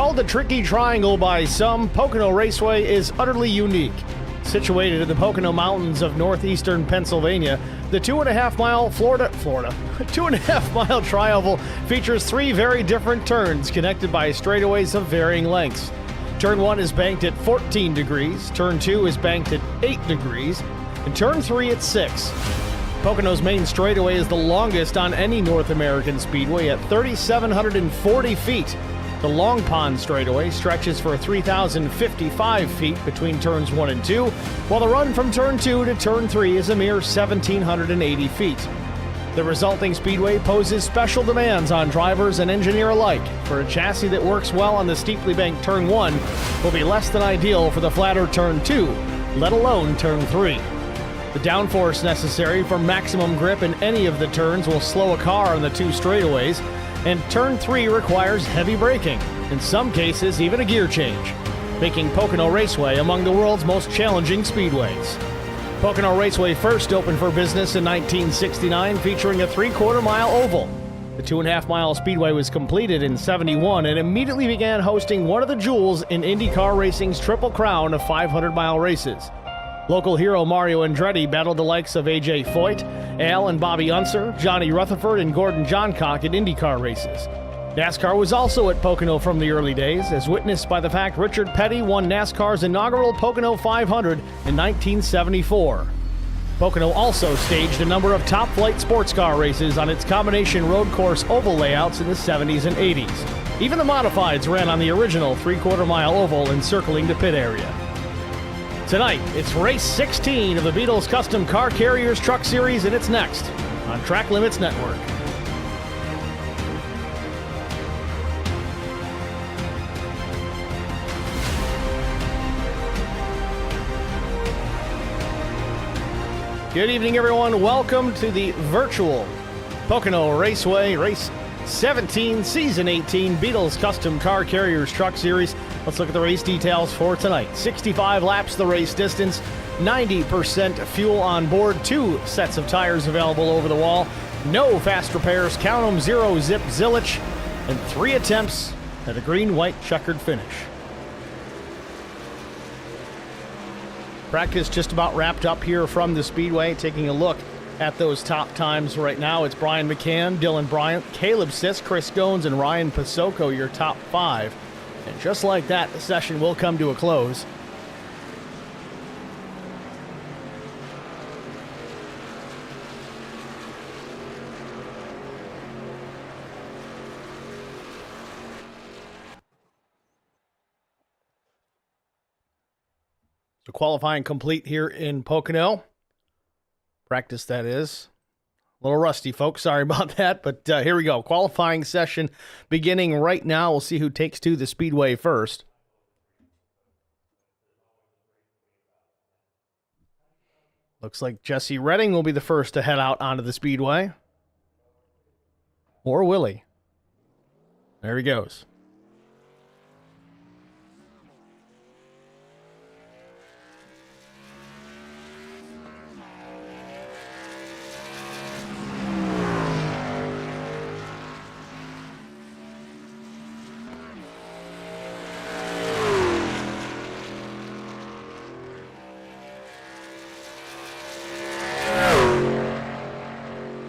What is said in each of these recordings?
Called the Tricky Triangle by some, Pocono Raceway is utterly unique. Situated in the Pocono Mountains of northeastern Pennsylvania, the 2.5-mile Florida 2.5-mile tri-oval features 3 very different turns connected by straightaways of varying lengths. Turn 1 is banked at 14 degrees, Turn 2 is banked at 8 degrees, and Turn 3 at 6. Pocono's main straightaway is the longest on any North American speedway at 3,740 feet. The Long Pond straightaway stretches for 3,055 feet between turns 1 and 2, while the run from turn 2 to turn 3 is a mere 1,780 feet. The resulting speedway poses special demands on drivers and engineer alike, for a chassis that works well on the steeply banked turn 1 will be less than ideal for the flatter turn 2, let alone turn 3. The downforce necessary for maximum grip in any of the turns will slow a car on the 2 straightaways, and turn 3 requires heavy braking, in some cases even a gear change, making Pocono Raceway among the world's most challenging speedways. Pocono Raceway first opened for business in 1969, featuring a 3/4-mile oval. The 2.5-mile speedway was completed in '71 and immediately began hosting one of the jewels in IndyCar racing's Triple Crown of 500-mile races. Local hero Mario Andretti battled the likes of A.J. Foyt, Al and Bobby Unser, Johnny Rutherford, and Gordon Johncock in IndyCar races. NASCAR was also at Pocono from the early days, as witnessed by the fact Richard Petty won NASCAR's inaugural Pocono 500 in 1974. Pocono also staged a number of top-flight sports car races on its combination road course oval layouts in the 70s and 80s. Even the modifieds ran on the original 3/4-mile oval encircling the pit area. Tonight, it's race 16 of the Beadles Custom Car Carriers Truck Series, and it's next on Track Limits Network. Good evening, everyone. Welcome to the virtual Pocono Raceway Race 17, Season 18, Beadles Custom Car Carriers Truck Series. Let's look at the race details for tonight. 65 laps the race distance, 90% fuel on board, 2 sets of tires available over the wall, no fast repairs, count them, 0 zip zillage, and 3 attempts at a green-white checkered finish. Practice just about wrapped up here from the Speedway. Taking a look at those top times right now, it's Brian McCann, Dylan Bryant, Caleb Sisk, Chris Goins, and Ryan Pasoko, your top 5. And just like that, the session will come to a close. So qualifying complete here in Pocono. Practice, that is. A little rusty, folks. Sorry about that, but here we go. Qualifying session beginning right now. We'll see who takes to the Speedway first. Looks like Jesse Redding will be the first to head out onto the Speedway. Or will he? There he goes.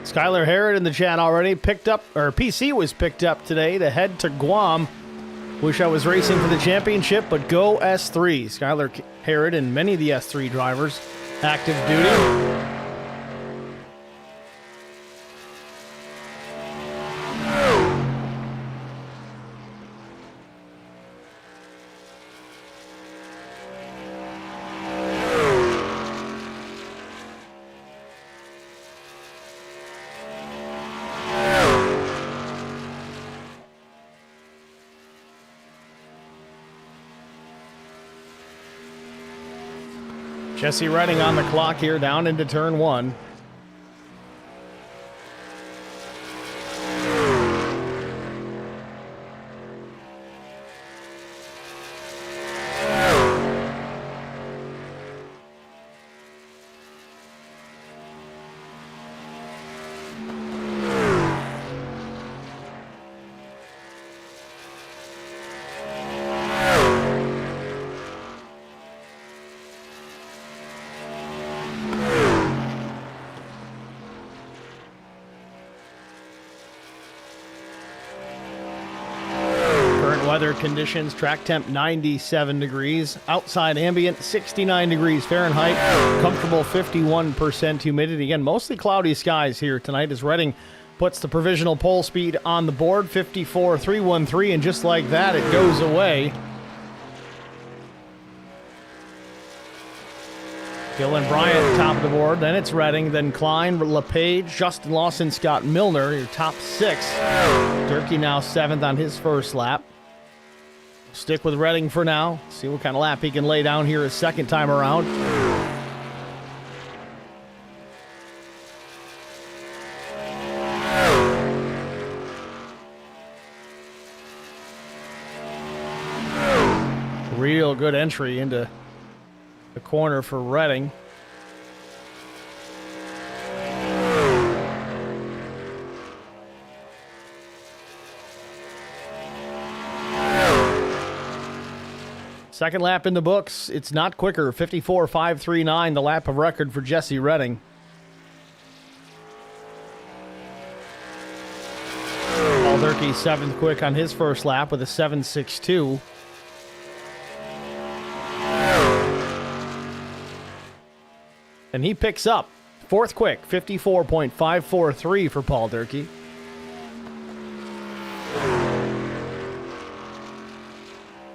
Skylar Harrod in the chat already picked up, or PC was picked up today to head to Guam. Wish I was racing for the championship, but go S3. Skylar Harrod and many of the S3 drivers active duty. Jesse Redding on the clock here, down into turn 1. weather conditions. Track temp 97 degrees. Outside ambient 69 degrees Fahrenheit. Comfortable 51% humidity. Again, mostly cloudy skies here tonight as Reading puts the provisional pole speed on the board. 54.313, and just like that, it goes away. Dylan Bryant, top of the board. Then it's Reading, then Klein, LePage, Justin Lawson, Scott Milner, your top 6. Durkee now 7th on his first lap. Stick with Reading for now. See what kind of lap he can lay down here his second time around. Real good entry into the corner for Reading. Second lap in the books. It's not quicker. 54.539, the lap of record for Jesse Reading. Paul Durkee 7th quick on his first lap with a 7.62. And he picks up 4th quick, 54.543 for Paul Durkee.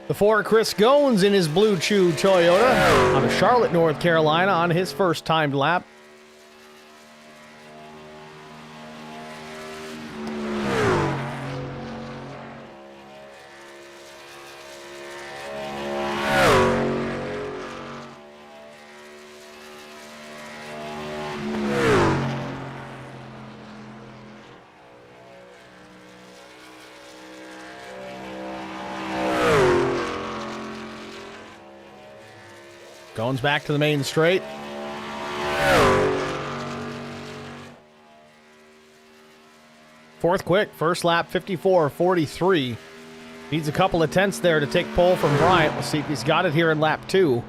The 4, Chris Goins in his Blue Chew Toyota out of Charlotte, North Carolina on his first timed lap. Goins back to the main straight. Fourth quick, first lap 54.43. Needs a couple of tenths there to take pole from Bryant. We'll see if he's got it here in lap 2.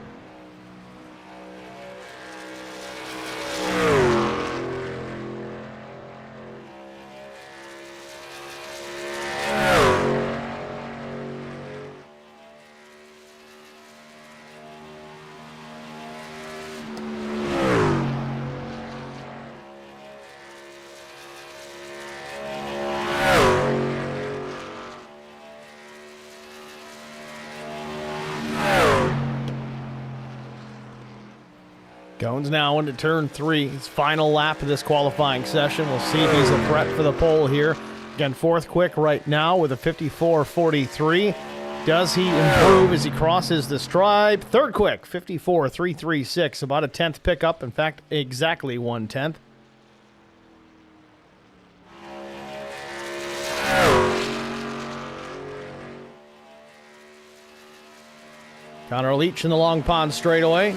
Goins now into turn 3, his final lap of this qualifying session. We'll see if he's a threat for the pole here. Again, 4th quick right now with a 54.43. Does he improve as he crosses the stripe? 3rd quick, 54.336, about a 10th pickup. In fact, exactly 1/10. Connor Leach in the Long Pond straightaway.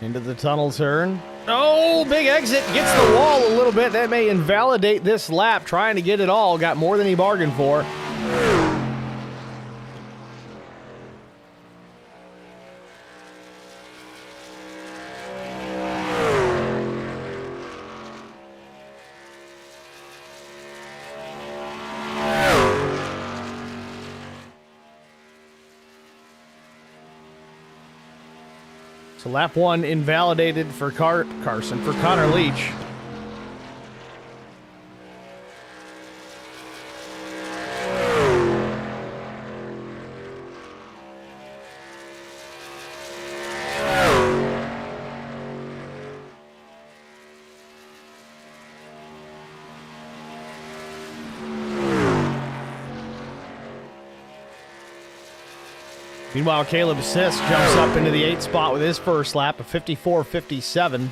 Into the tunnel turn. Oh, big exit. Gets the wall a little bit. That may invalidate this lap. Trying to get it all. Got more than he bargained for. So lap 1 invalidated for Connor Leach. Meanwhile, Caleb Sisk jumps up into the 8th spot with his first lap of 54.57.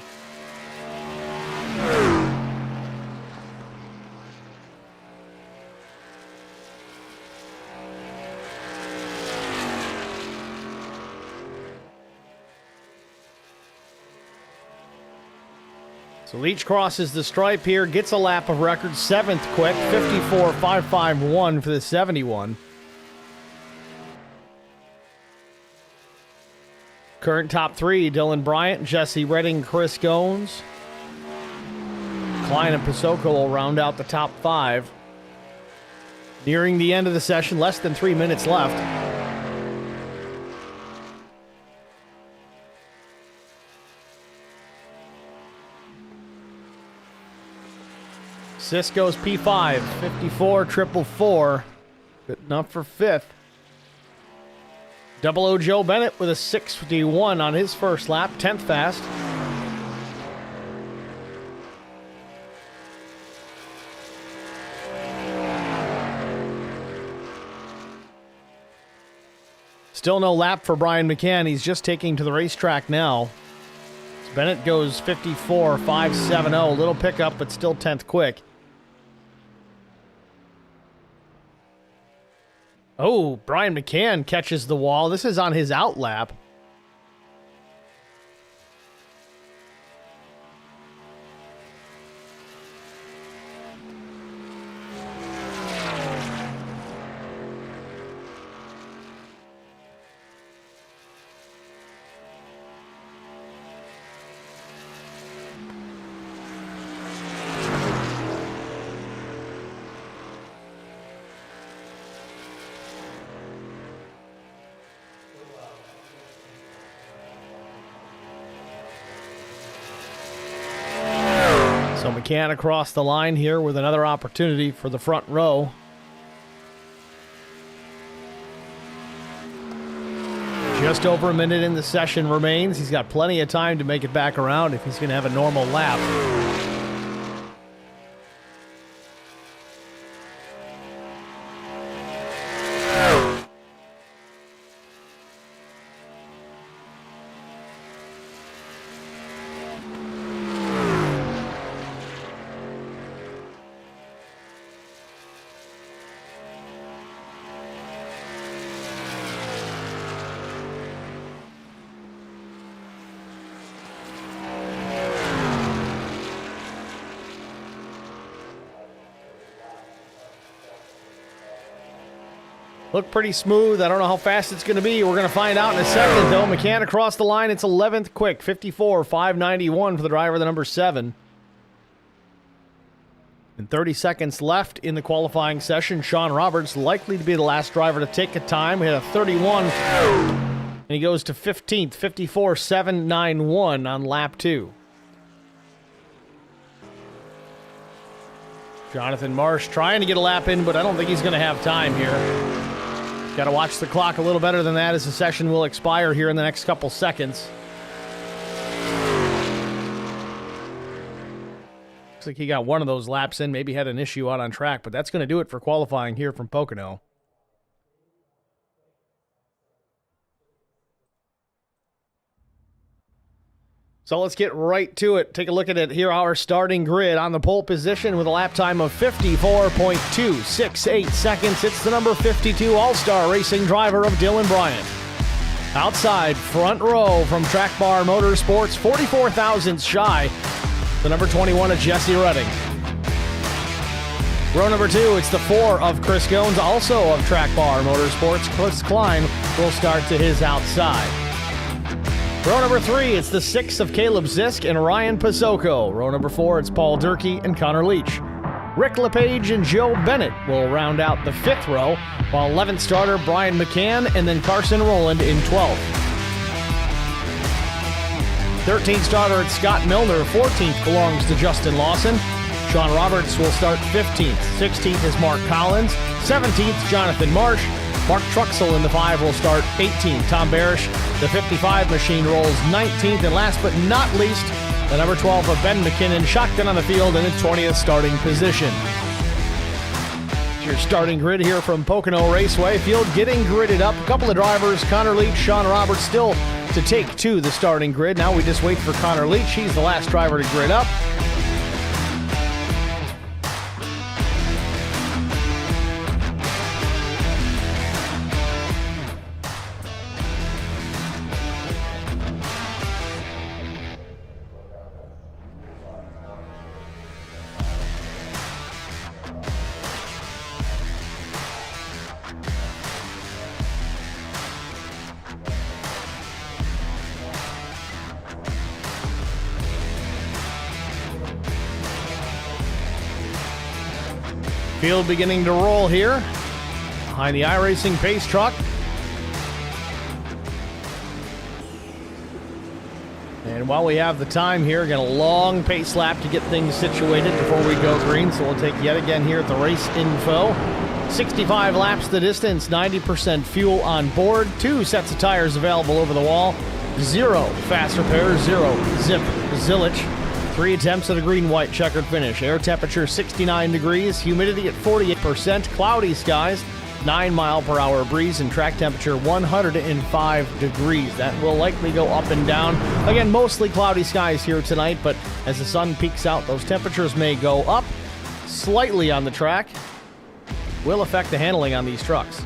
So Leach crosses the stripe here, gets a lap of record, 7th quick, 54.551 for the 71. Current top 3, Dylan Bryant, Jesse Reading, Chris Goins. Klein and Pasoko will round out the top 5. Nearing the end of the session, less than 3 minutes left. Cisco's P5, 54.444. Good enough for fifth. Double O Joe Bennett with a 6:51 on his first lap, 10th fast. Still no lap for Brian McCann. He's just taking to the racetrack now. Bennett goes 54.570. Little pickup, but still 10th quick. Oh, Brian McCann catches the wall. This is on his out lap. So McCann across the line here with another opportunity for the front row. Just over a minute in the session remains. He's got plenty of time to make it back around if he's going to have a normal lap. Looked pretty smooth. I don't know how fast it's going to be. We're going to find out in a second, though. McCann across the line. It's 11th quick. 54.591 for the driver, the number 7. And 30 seconds left in the qualifying session. Sean Roberts likely to be the last driver to take a time. We had a 31, and he goes to 15th. 54.791 on lap 2. Jonathan Marsh trying to get a lap in, but I don't think he's going to have time here. Got to watch the clock a little better than that as the session will expire here in the next couple seconds. Looks like he got one of those laps in, maybe had an issue out on track, but that's going to do it for qualifying here from Pocono. So let's get right to it. Take a look at it here, our starting grid on the pole position with a lap time of 54.268 seconds. It's the number 52 All-Star Racing driver of Dylan Bryant. Outside, front row from Track Bar Motorsports, 44 thousandths shy, the number 21 of Jesse Redding. Row number 2, it's the 4 of Chris Goins, also of Track Bar Motorsports. Chris Klein will start to his outside. Row number 3, it's the 6 of Caleb Zisk and Ryan Pasoko. Row number 4, it's Paul Durkee and Connor Leach. Rick LePage and Joe Bennett will round out the 5th row, while 11th starter Brian McCann and then Carson Rowland in 12th. 13th starter it's Scott Milner. 14th belongs to Justin Lawson. Sean Roberts will start 15th. 16th is Mark Collins. 17th, Jonathan Marsh. Mark Truxell in the 5 will start 18th. Tom Barish, the 55 machine, rolls 19th. And last but not least, the number 12 of Ben McKinnon, shotgun on the field in the 20th starting position. Your starting grid here from Pocono Raceway. Field getting gridded up. A couple of drivers, Connor Leach, Sean Roberts, still to take to the starting grid. Now we just wait for Connor Leach. He's the last driver to grid up. Field beginning to roll here behind the iRacing pace truck. And while we have the time here, got a long pace lap to get things situated before we go green. So we'll take yet again here at the race info. 65 laps the distance, 90% fuel on board, 2 sets of tires available over the wall, 0 fast repairs, 0 zip zillage, 3 attempts at a green-white checkered finish. Air temperature 69 degrees, humidity at 48%, cloudy skies, 9-mile-per-hour breeze, and track temperature 105 degrees. That will likely go up and down. Again, mostly cloudy skies here tonight, but as the sun peeks out, those temperatures may go up slightly on the track. Will affect the handling on these trucks.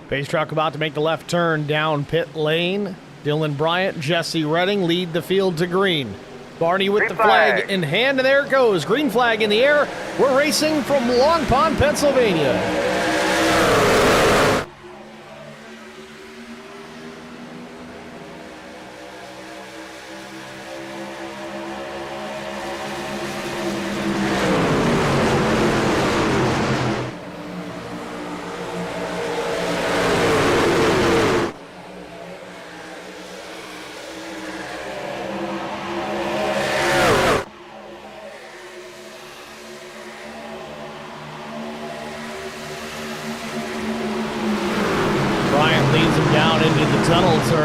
Pace truck about to make the left turn down pit lane. Dylan Bryant, Jesse Redding lead the field to green. Barney with the flag in hand, and there it goes. Green flag in the air. We're racing from Long Pond, Pennsylvania.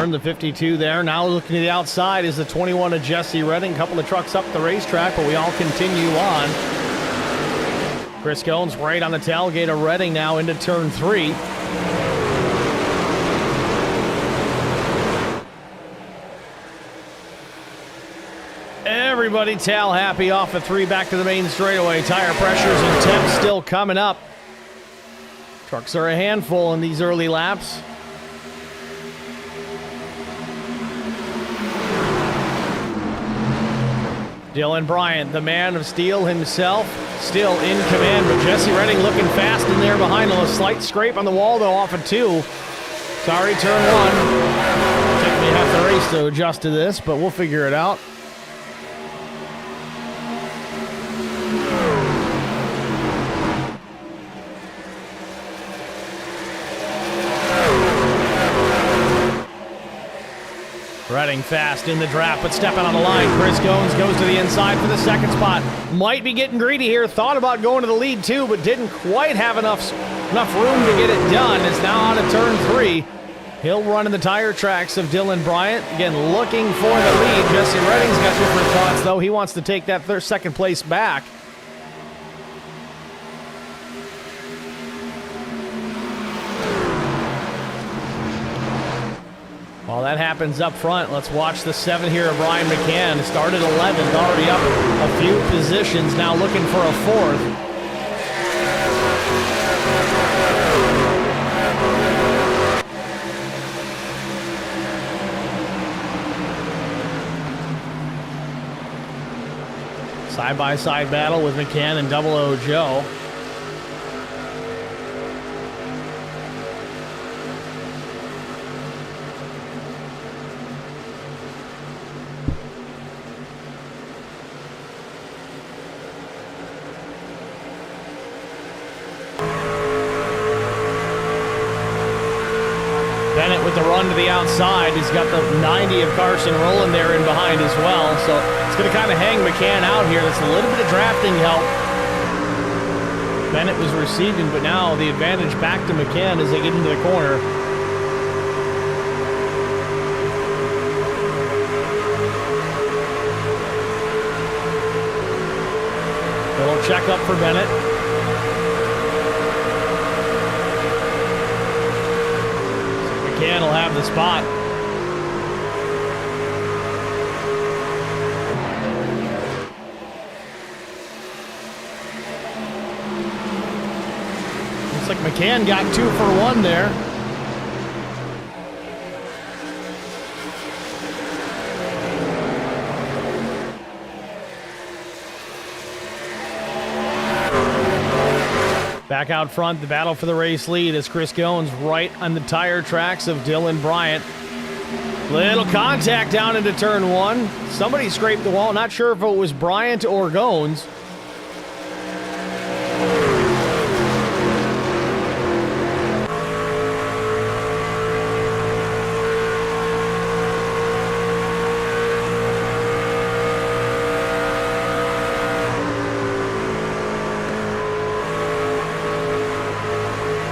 The 52 there. Now looking to the outside is the 21 of Jesse Redding. A couple of trucks up the racetrack, but we all continue on. Chris Cones right on the tailgate of Redding now into turn 3. Everybody tail happy off of 3 back to the main straightaway. Tire pressures and temps still coming up. Trucks are a handful in these early laps. Dylan Bryant, the man of steel himself, still in command, but Jesse Redding looking fast in there behind him. A slight scrape on the wall, though, off of 2. Sorry, turn 1. Took me half the race to adjust to this, but we'll figure it out. Redding fast in the draft, but stepping on the line. Chris Goins goes to the inside for the second spot. Might be getting greedy here. Thought about going to the lead too, but didn't quite have enough room to get it done. Is now out of turn 3. He'll run in the tire tracks of Dylan Bryant. Again, looking for the lead. Jesse Redding's got different thoughts, though. He wants to take that second place back. While that happens up front, let's watch the 7 here of Brian McCann. Started 11th, already up a few positions, now looking for a 4th. Side-by-side battle with McCann and Double O Joe. Bennett with the run to the outside. He's got the 90 of Carson rolling there in behind as well. So it's going to kind of hang McCann out here. That's a little bit of drafting help. Bennett was receiving, but now the advantage back to McCann as they get into the corner. Little checkup for Bennett. McCann will have the spot. Looks like McCann got 2 for 1 there. Back out front, the battle for the race lead as Chris Goins right on the tire tracks of Dylan Bryant. Little contact down into turn 1. Somebody scraped the wall. Not sure if it was Bryant or Goins.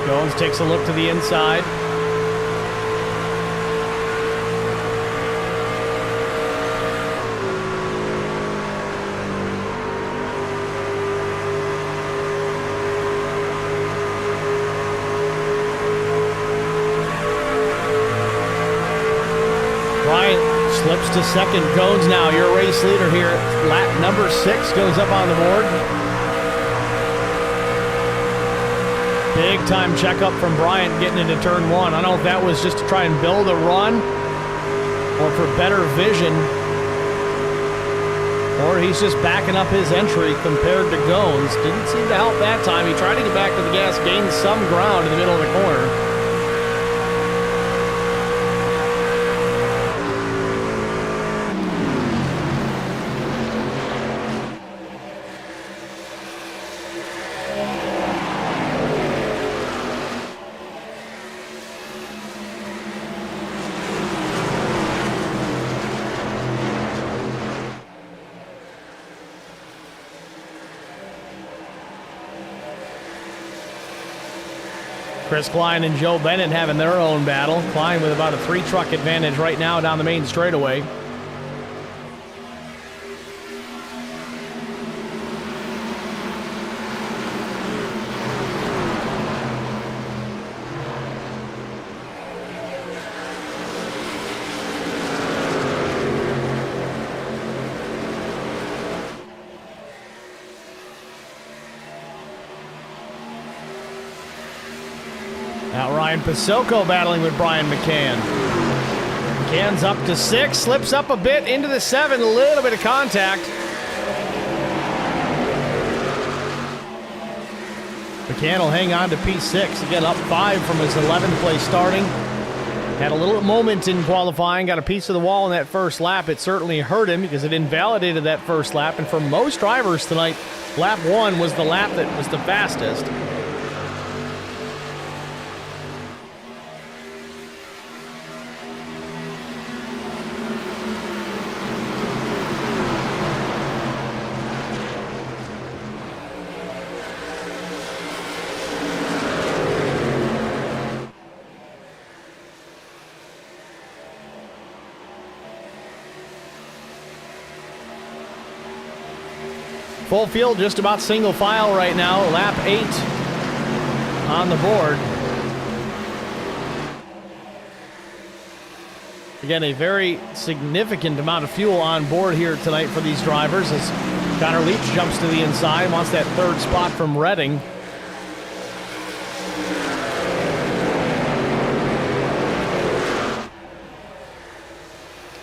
Goins takes a look to the inside. Bryant slips to second. Goins now your race leader here. Lap number 6 goes up on the board. Big time checkup from Bryant getting into turn 1. I don't know if that was just to try and build a run or for better vision, or he's just backing up his entry compared to Goins. Didn't seem to help that time. He tried to get back to the gas, gained some ground in the middle of the corner. Chris Klein and Joe Bennett having their own battle. Klein with about a 3-truck advantage right now down the main straightaway. Now Ryan Pasoko battling with Brian McCann. McCann's up to 6, slips up a bit into the 7, a little bit of contact. McCann will hang on to P6, again up 5 from his 11th place starting. Had a little moment in qualifying, got a piece of the wall in that first lap. It certainly hurt him because it invalidated that first lap. And for most drivers tonight, lap 1 was the lap that was the fastest. Full field, just about single file right now. Lap 8 on the board. Again, a very significant amount of fuel on board here tonight for these drivers as Connor Leach jumps to the inside, wants that 3rd spot from Redding.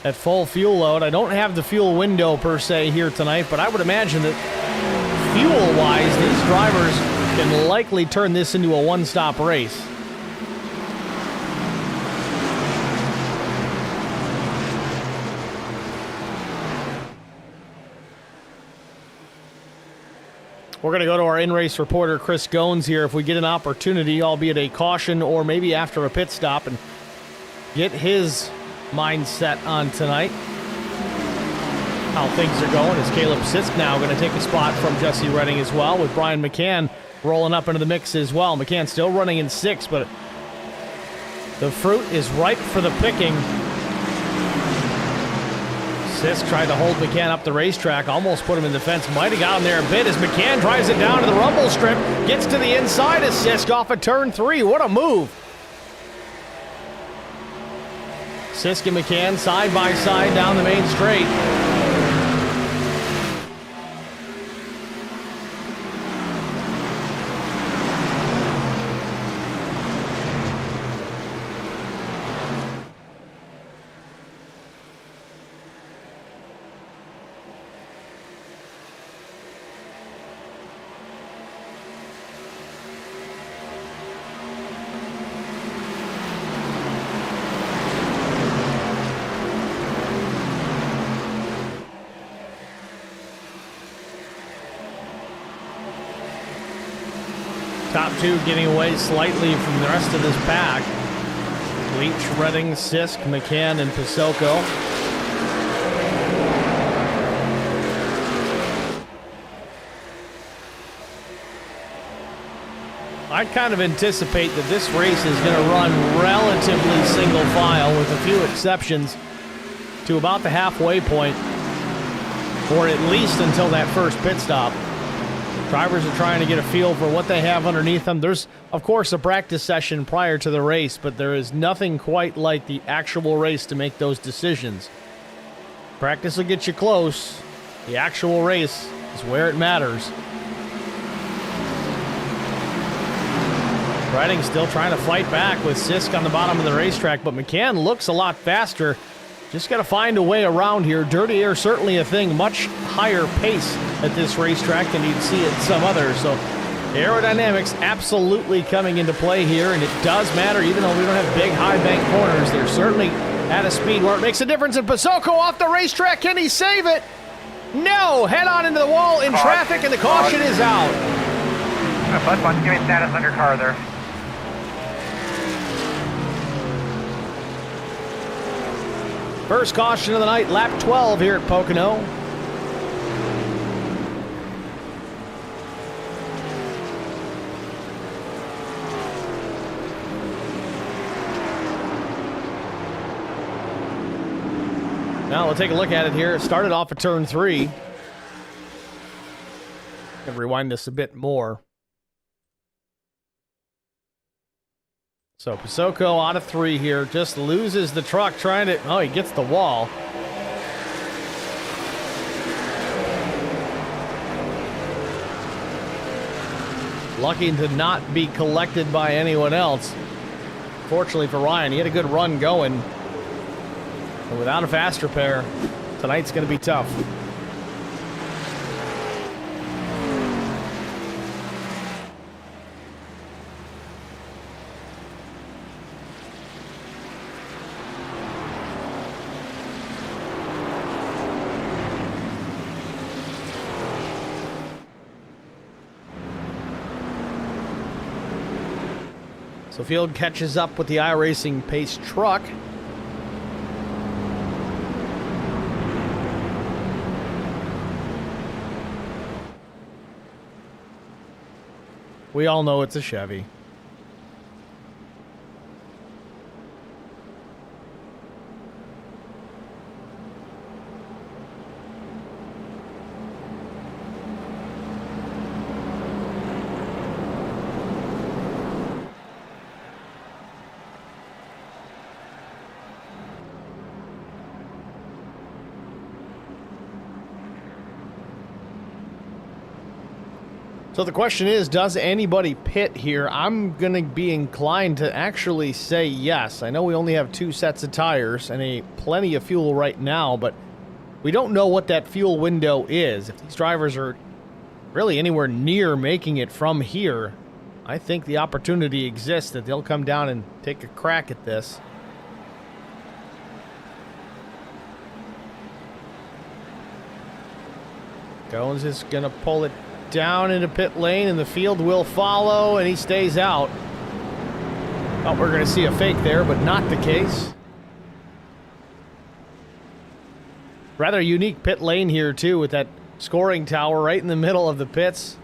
At full fuel load, I don't have the fuel window per se here tonight, but I would imagine that fuel-wise, these drivers can likely turn this into a one-stop race. We're going to go to our in-race reporter, Chris Goins, here if we get an opportunity, albeit a caution or maybe after a pit stop, and get his mindset on tonight. How things are going is Caleb Sisk now going to take a spot from Jesse Redding as well, with Brian McCann rolling up into the mix as well. McCann still running in 6th, but the fruit is ripe for the picking. Sisk tried to hold McCann up the racetrack, almost put him in the fence. Might have got him there a bit as McCann drives it down to the rumble strip. Gets to the inside of Sisk off of turn 3. What a move. Sisk and McCann side by side down the main straight. Top two getting away slightly from the rest of this pack. Leach, Redding, Sisk, McCann, and Pocono. I kind of anticipate that this race is going to run relatively single file with a few exceptions to about the halfway point, or at least until that first pit stop. Drivers are trying to get a feel for what they have underneath them. There's, of course, a practice session prior to the race, but there is nothing quite like the actual race to make those decisions. Practice will get you close. The actual race is where it matters. Redding still trying to fight back with Sisk on the bottom of the racetrack, but McCann looks a lot faster. Just got to find a way around here. Dirty air certainly a thing. Much higher pace at this racetrack than you'd see at some others. So aerodynamics absolutely coming into play here, and it does matter. Even though we don't have big high bank corners, they're certainly at a speed where it makes a difference. And Pocono off the racetrack. Can he save it? No. Head on into the wall in traffic, and the caution is out. Bud wants to give me status on your car there. First caution of the night, lap 12 here at Pocono. Now we'll take a look at it here. It started off at turn 3. Gonna rewind this a bit more. So Pocono out of 3 here, just loses the truck trying to, oh, he gets the wall. Lucky to not be collected by anyone else. Fortunately for Ryan, he had a good run going. But without a fast repair, tonight's going to be tough. So Field catches up with the iRacing pace truck. We all know it's a Chevy. So the question is, does anybody pit here? I'm going to be inclined to actually say yes. I know we only have 2 sets of tires and plenty of fuel right now, but we don't know what that fuel window is. If these drivers are really anywhere near making it from here, I think the opportunity exists that they'll come down and take a crack at this. Jones is going to pull it down into pit lane, and the Field will follow, and he stays out. Thought we were going to see a fake there, but not the case. Rather unique pit lane here, too, with that scoring tower right in the middle of the pits.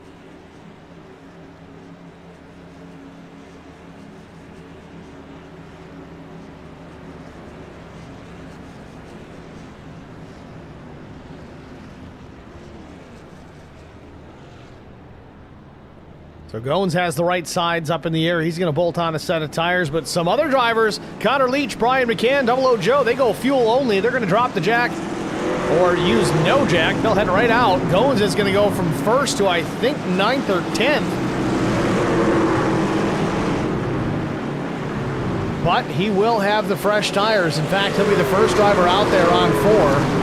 So Goins has the right sides up in the air. He's going to bolt on a set of tires, but some other drivers, Connor Leach, Brian McCann, Double O Joe, they go fuel only. They're going to drop the jack or use no jack. They'll head right out. Goins is going to go from first to, I think, 9th or 10th. But he will have the fresh tires. In fact, he'll be the first driver out there on 4.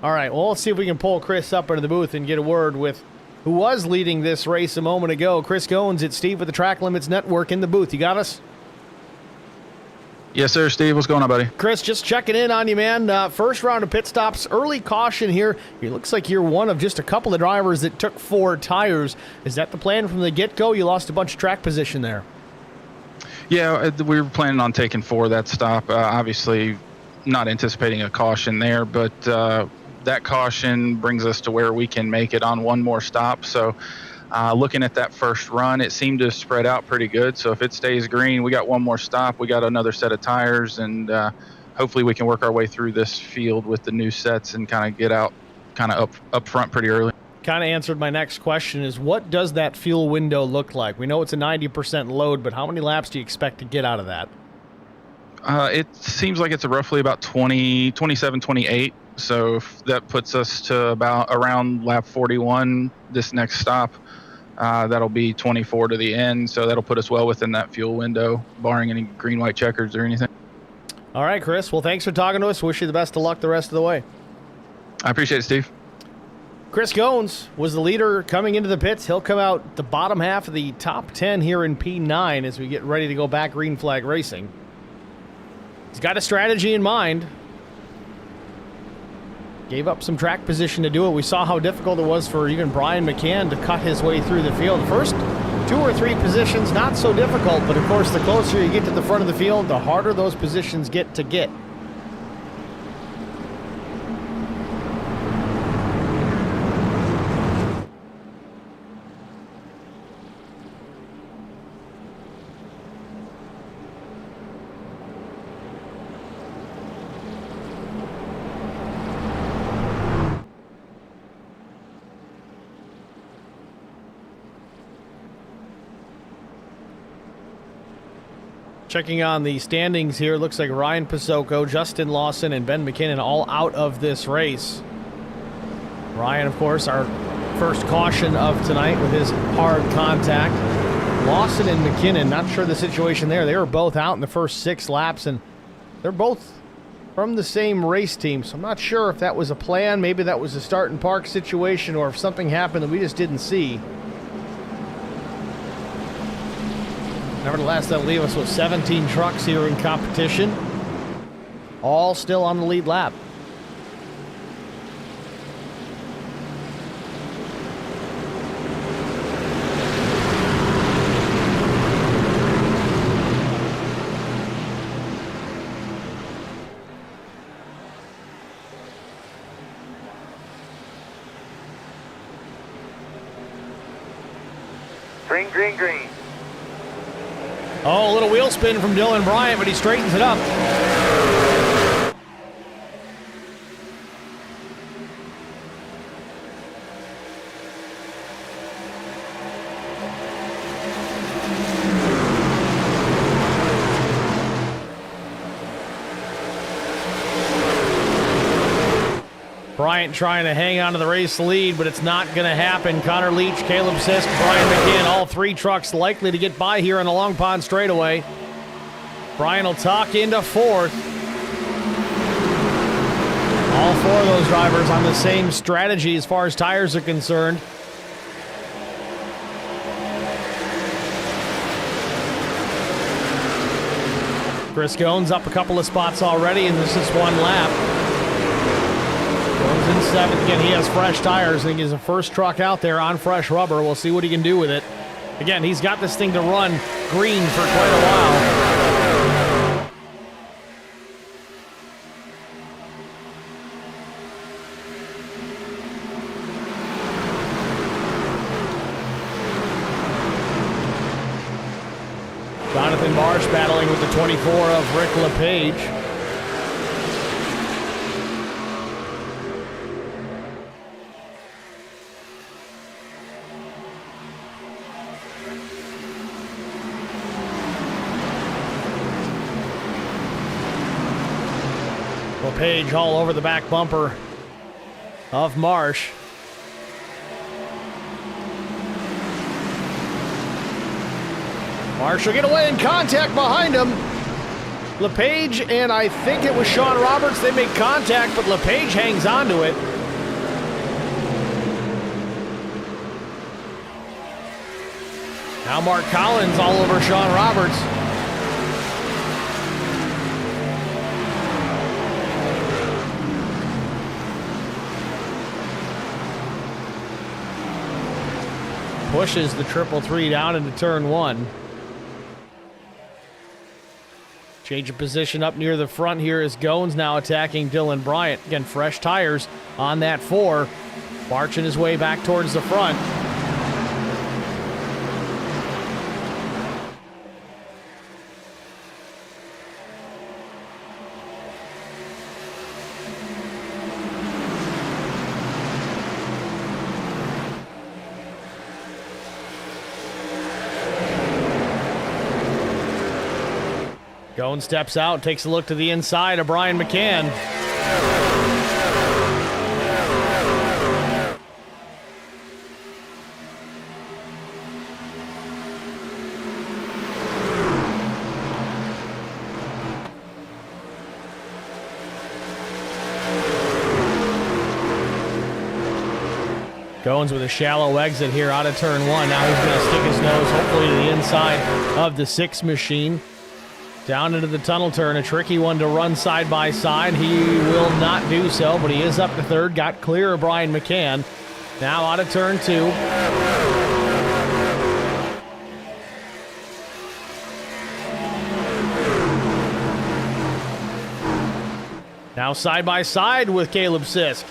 All right, well, let's see if we can pull Chris up into the booth and get a word with who was leading this race a moment ago. Chris Goins, it's Steve with the Track Limits Network in the booth. You got us? Yes, sir, Steve. What's going on, buddy? Chris, just checking in on you, man. First round of pit stops, early caution here. It looks like you're one of just a couple of drivers that took 4 tires. Is that the plan from the get-go? You lost a bunch of track position there. Yeah, we were planning on taking 4 that stop. Obviously, not anticipating a caution there, but that caution brings us to where we can make it on one more stop. So looking at that first run, it seemed to spread out pretty good. So if it stays green, we got one more stop. We got another set of tires, and hopefully we can work our way through this field with the new sets and kind of get out kind of up front pretty early. Kind of answered my next question is, what does that fuel window look like? We know it's a 90% load, but how many laps do you expect to get out of that? It seems like it's roughly about 27, 28. So if that puts us to about around lap 41, this next stop. That'll be 24 to the end, so that'll put us well within that fuel window, barring any green-white checkers or anything. All right, Chris. Well, thanks for talking to us. Wish you the best of luck the rest of the way. I appreciate it, Steve. Chris Goins was the leader coming into the pits. He'll come out the bottom half of the top 10 here in P9 as we get ready to go back green flag racing. He's got a strategy in mind. Gave up some track position to do it. We saw how difficult it was for even Brian McCann to cut his way through the field. The first 2 or 3 positions, not so difficult, but of course the closer you get to the front of the field, the harder those positions get to get. Checking on the standings here, looks like Ryan Pasocco, Justin Lawson, and Ben McKinnon all out of this race. Ryan, of course, our first caution of tonight with his hard contact. Lawson and McKinnon, not sure the situation there. They were both out in the first 6 laps, and they're both from the same race team, so I'm not sure if that was a plan. Maybe that was a start and park situation, or if something happened that we just didn't see. Nevertheless, that'll leave us with 17 trucks here in competition, all still on the lead lap. Green, green, green. Oh, a little wheel spin from Dylan Bryant, but he straightens it up. Bryant trying to hang on to the race lead, but it's not going to happen. Connor Leach, Caleb Sisk, Brian McCann, all 3 trucks likely to get by here on the Long Pond straightaway. Brian will tuck into 4th. All 4 of those drivers on the same strategy as far as tires are concerned. Chris Goins up a couple of spots already, and this is 1 lap. Goins in 7th. Again, he has fresh tires. I think he's the first truck out there on fresh rubber. We'll see what he can do with it. Again, he's got this thing to run green for quite a while. Jonathan Marsh battling with the 24 of Rick LePage. LePage all over the back bumper of Marsh. Marsh will get away in contact behind him. LePage and I think it was Sean Roberts, they make contact, but LePage hangs on to it. Now Mark Collins all over Sean Roberts. Pushes the 333 down into turn 1. Change of position up near the front here as Goins now attacking Dylan Bryant. Again, fresh tires on that 4. Marching his way back towards the front. Goins steps out, takes a look to the inside of Brian McCann. Goins with a shallow exit here out of turn 1. Now he's going to stick his nose hopefully to the inside of the 6 machine. Down into the tunnel turn, a tricky one to run side by side. He will not do so, but he is up to 3rd. Got clear of Brian McCann. Now out of turn 2. Now side by side with Caleb Sisk.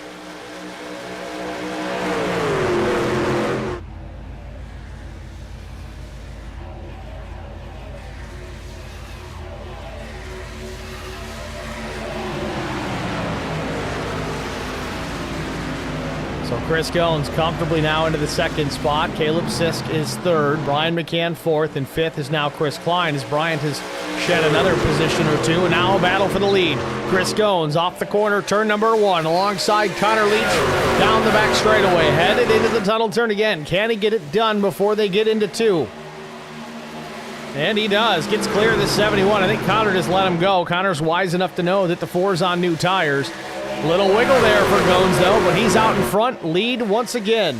So Chris Goins comfortably now into the 2nd spot. Caleb Sisk is 3rd. Brian McCann 4th, and 5th is now Chris Klein as Bryant has shed another position or 2. And now a battle for the lead. Chris Goins off the corner, turn number 1, alongside Connor Leach down the back straightaway. Headed into the tunnel turn again. Can he get it done before they get into 2? And he does. Gets clear of the 71. I think Connor just let him go. Connor's wise enough to know that the 4's on new tires. Little wiggle there for Goins, though, but he's out in front. Lead once again.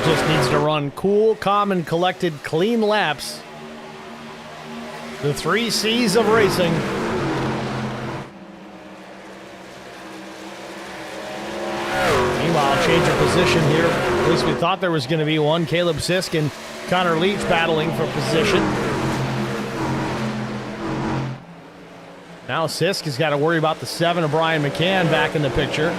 Just needs to run cool, calm, and collected, clean laps. The 3 C's of racing. Meanwhile, change of position here. At least we thought there was going to be one. Caleb Sisk and Connor Leach battling for position. Now Sisk has got to worry about the 7 of Brian McCann back in the picture.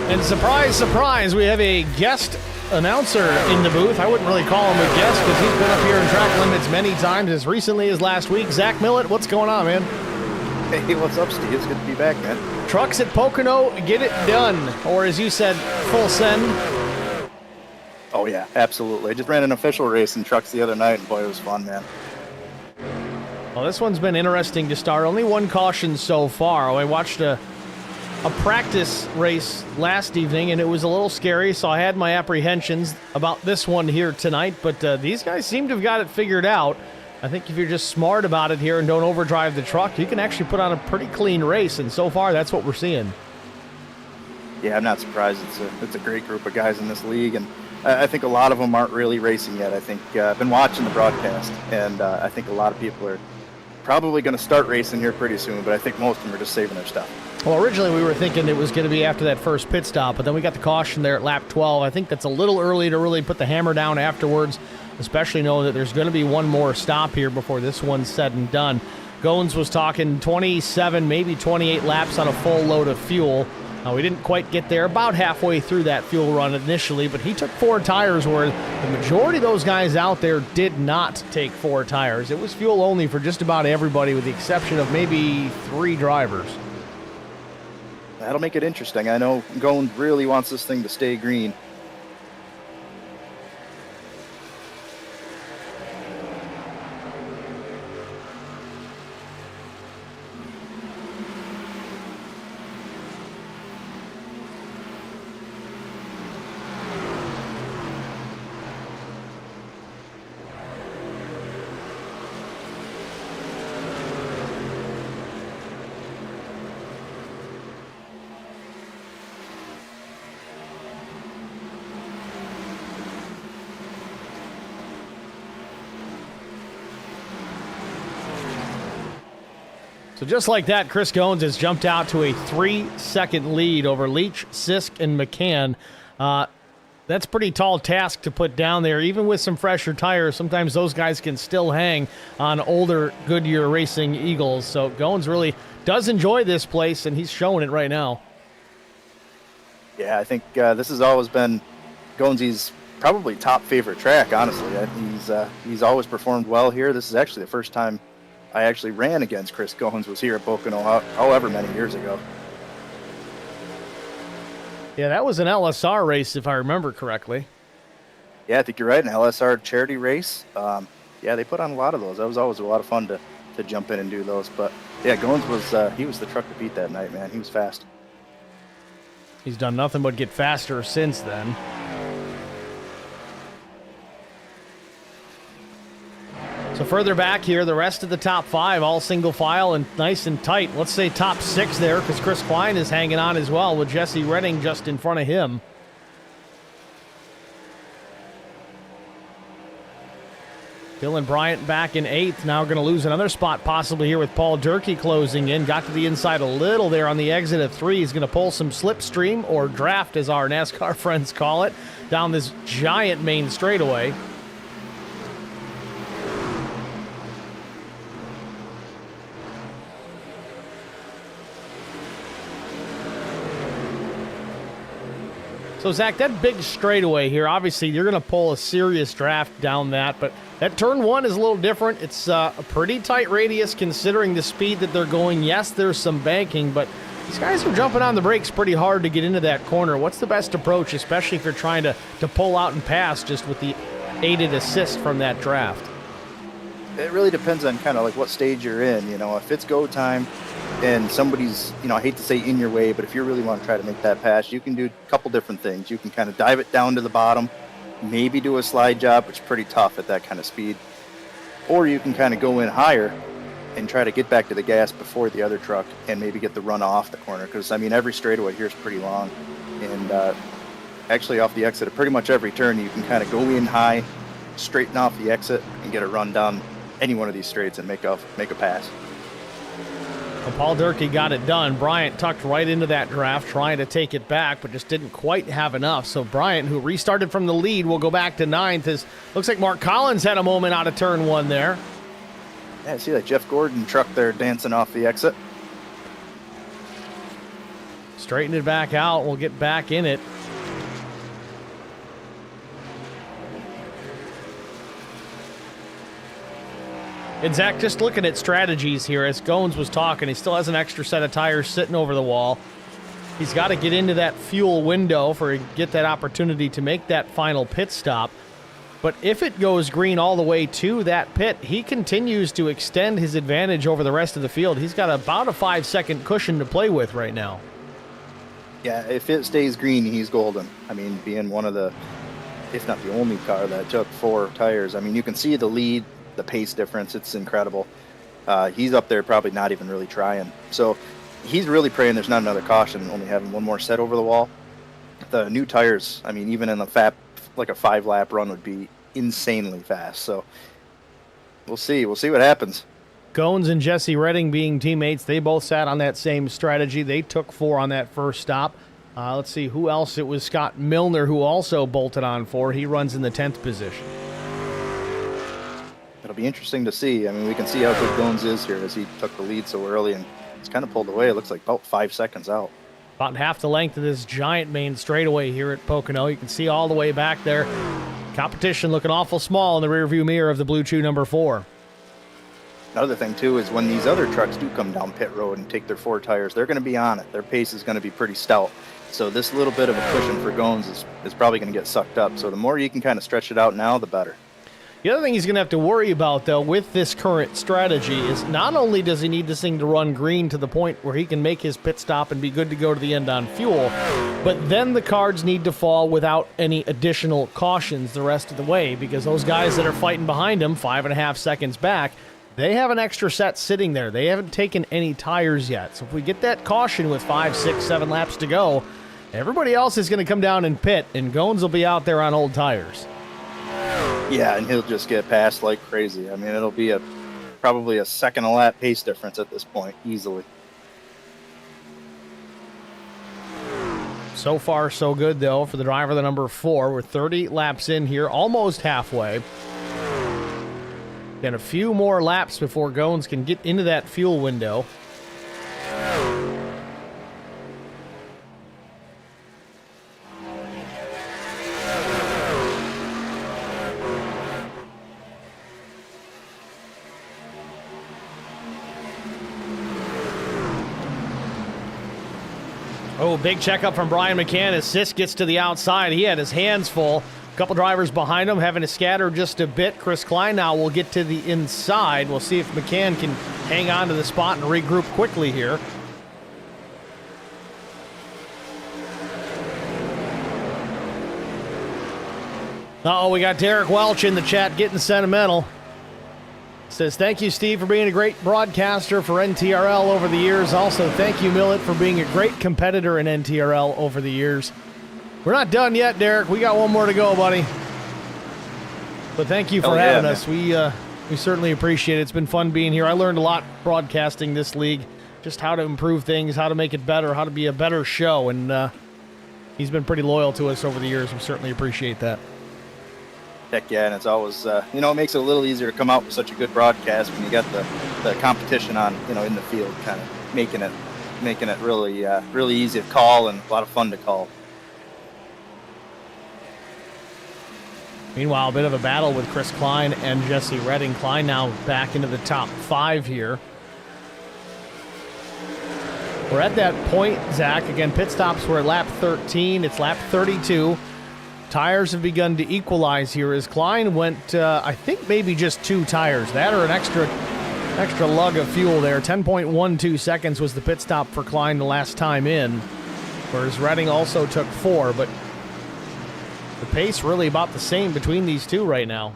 And surprise, surprise, we have a guest announcer in the booth. I wouldn't really call him a guest because he's been up here in track limits many times, as recently as last week. Zach Millett, what's going on, man? Hey, what's up, Steve? It's good to be back, man. Trucks at Pocono, get it done. Or as you said, full send. Oh, yeah, absolutely. I just ran an official race in trucks the other night, and boy, it was fun, man. Well, this one's been interesting to start. Only one caution so far. I watched a practice race last evening, and it was a little scary, so I had my apprehensions about this one here tonight, but these guys seem to have got it figured out. I think if you're just smart about it here and don't overdrive the truck, you can actually put on a pretty clean race, and so far that's what we're seeing. Yeah, I'm not surprised. It's a great group of guys in this league, and I think a lot of them aren't really racing yet. I think I've been watching the broadcast, and I think a lot of people are probably going to start racing here pretty soon, but I think most of them are just saving their stuff. Well, originally we were thinking it was going to be after that first pit stop, but then we got the caution there at lap 12. I think that's a little early to really put the hammer down afterwards, especially knowing that there's going to be one more stop here before this one's said and done. Goins was talking 27, maybe 28 laps on a full load of fuel. We didn't quite get there, about halfway through that fuel run initially, but he took 4 tires where the majority of those guys out there did not take 4 tires. It was fuel only for just about everybody with the exception of maybe 3 drivers. That'll make it interesting. I know Goins really wants this thing to stay green. So just like that, Chris Goins has jumped out to a 3-second lead over Leach, Sisk, and McCann. That's a pretty tall task to put down there. Even with some fresher tires, sometimes those guys can still hang on older Goodyear Racing Eagles. So Goins really does enjoy this place, and he's showing it right now. Yeah, I think this has always been Goins' probably top favorite track, honestly. He's always performed well here. This is actually the first time I actually ran against Chris Goins, was here at Pocono however many years ago. Yeah, that was an LSR race, if I remember correctly. Yeah, I think you're right, an LSR charity race. Yeah, they put on a lot of those. That was always a lot of fun to jump in and do those. But yeah, Goins was the truck to beat that night, man. He was fast. He's done nothing but get faster since then. So further back here, the rest of the top 5, all single file and nice and tight. Let's say top 6 there, because Chris Klein is hanging on as well with Jesse Redding just in front of him. Dylan Bryant back in 8th, now going to lose another spot possibly here with Paul Durkee closing in. Got to the inside a little there on the exit of 3. He's going to pull some slipstream, or draft as our NASCAR friends call it, down this giant main straightaway. So, Zach, that big straightaway here, obviously you're going to pull a serious draft down that, but that turn 1 is a little different. It's a pretty tight radius considering the speed that they're going. Yes, there's some banking, but these guys are jumping on the brakes pretty hard to get into that corner. What's the best approach, especially if you're trying to pull out and pass just with the aided assist from that draft? It really depends on kind of like what stage you're in. You know, if it's go time and somebody's, you know, I hate to say in your way, but if you really want to try to make that pass, you can do a couple different things. You can kind of dive it down to the bottom, maybe do a slide job, which is pretty tough at that kind of speed. Or you can kind of go in higher and try to get back to the gas before the other truck and maybe get the run off the corner. Because, I mean, every straightaway here is pretty long. And actually off the exit of pretty much every turn, you can kind of go in high, straighten off the exit, and get a run down any one of these straights and make a pass. Well, Paul Durkee got it done. Bryant tucked right into that draft, trying to take it back, but just didn't quite have enough. So Bryant, who restarted from the lead, will go back to 9th. Looks like Mark Collins had a moment out of turn 1 there. Yeah, see that Jeff Gordon truck there dancing off the exit. Straighten it back out. We'll get back in it. And Zach, just looking at strategies here, as Goins was talking, he still has an extra set of tires sitting over the wall. He's got to get into that fuel window get that opportunity to make that final pit stop. But if it goes green all the way to that pit, he continues to extend his advantage over the rest of the field. He's got about a 5-second cushion to play with right now. Yeah, if it stays green, he's golden. I mean, being one of the, if not the only car that took 4 tires. I mean, you can see the lead the pace difference. It's incredible. He's up there probably not even really trying. So he's really praying there's not another caution, only having one more set over the wall. The new tires, I mean, even in a 5-lap run would be insanely fast. So we'll see. We'll see what happens. Gones and Jesse Redding being teammates, they both sat on that same strategy. They took 4 on that first stop. Let's see who else. It was Scott Milner who also bolted on 4. He runs in the 10th position. It'll be interesting to see. I mean, we can see how good Gones is here as he took the lead so early and it's kind of pulled away. It looks like about 5 seconds out. About half the length of this giant main straightaway here at Pocono. You can see all the way back there. Competition looking awful small in the rearview mirror of the Blue Chew number 4. Another thing, too, is when these other trucks do come down pit road and take their 4 tires, they're going to be on it. Their pace is going to be pretty stout. So this little bit of a cushion for Gones is probably going to get sucked up. So the more you can kind of stretch it out now, the better. The other thing he's going to have to worry about, though, with this current strategy is not only does he need this thing to run green to the point where he can make his pit stop and be good to go to the end on fuel, but then the cards need to fall without any additional cautions the rest of the way, because those guys that are fighting behind him 5.5 seconds back, they have an extra set sitting there. They haven't taken any tires yet. So if we get that caution with 5, 6, 7 laps to go, everybody else is going to come down and pit, and Gones will be out there on old tires. Yeah, and he'll just get passed like crazy. I mean, it'll be probably a second a lap pace difference at this point, easily. So far, so good, though, for the driver, the number 4. We're 30 laps in here, almost halfway. And a few more laps before Gones can get into that fuel window. Oh, big checkup from Brian McCann as Sisk gets to the outside. He had his hands full. A couple drivers behind him having to scatter just a bit. Chris Klein now will get to the inside. We'll see if McCann can hang on to the spot and regroup quickly here. Uh-oh, we got Derek Welch in the chat getting sentimental. Says, thank you, Steve, for being a great broadcaster for NTRL over the years. Also, thank you, Millet, for being a great competitor in NTRL over the years. We're not done yet, Derek. We got one more to go, buddy. But thank you for having us. We certainly appreciate it. It's been fun being here. I learned a lot broadcasting this league, just how to improve things, how to make it better, how to be a better show. And he's been pretty loyal to us over the years. We certainly appreciate that. Heck yeah, and it's always, it makes it a little easier to come out with such a good broadcast when you got the competition on, in the field, kind of making it really, really easy to call and a lot of fun to call. Meanwhile, a bit of a battle with Chris Klein and Jesse Redding. Klein now back into the top 5 here. We're at that point, Zach. Again, pit stops were at lap 13. It's lap 32. Tires have begun to equalize here as Klein went, I think maybe just 2 tires. That or an extra lug of fuel there. 10.12 seconds was the pit stop for Klein the last time in, whereas Redding also took 4, but the pace really about the same between these two right now.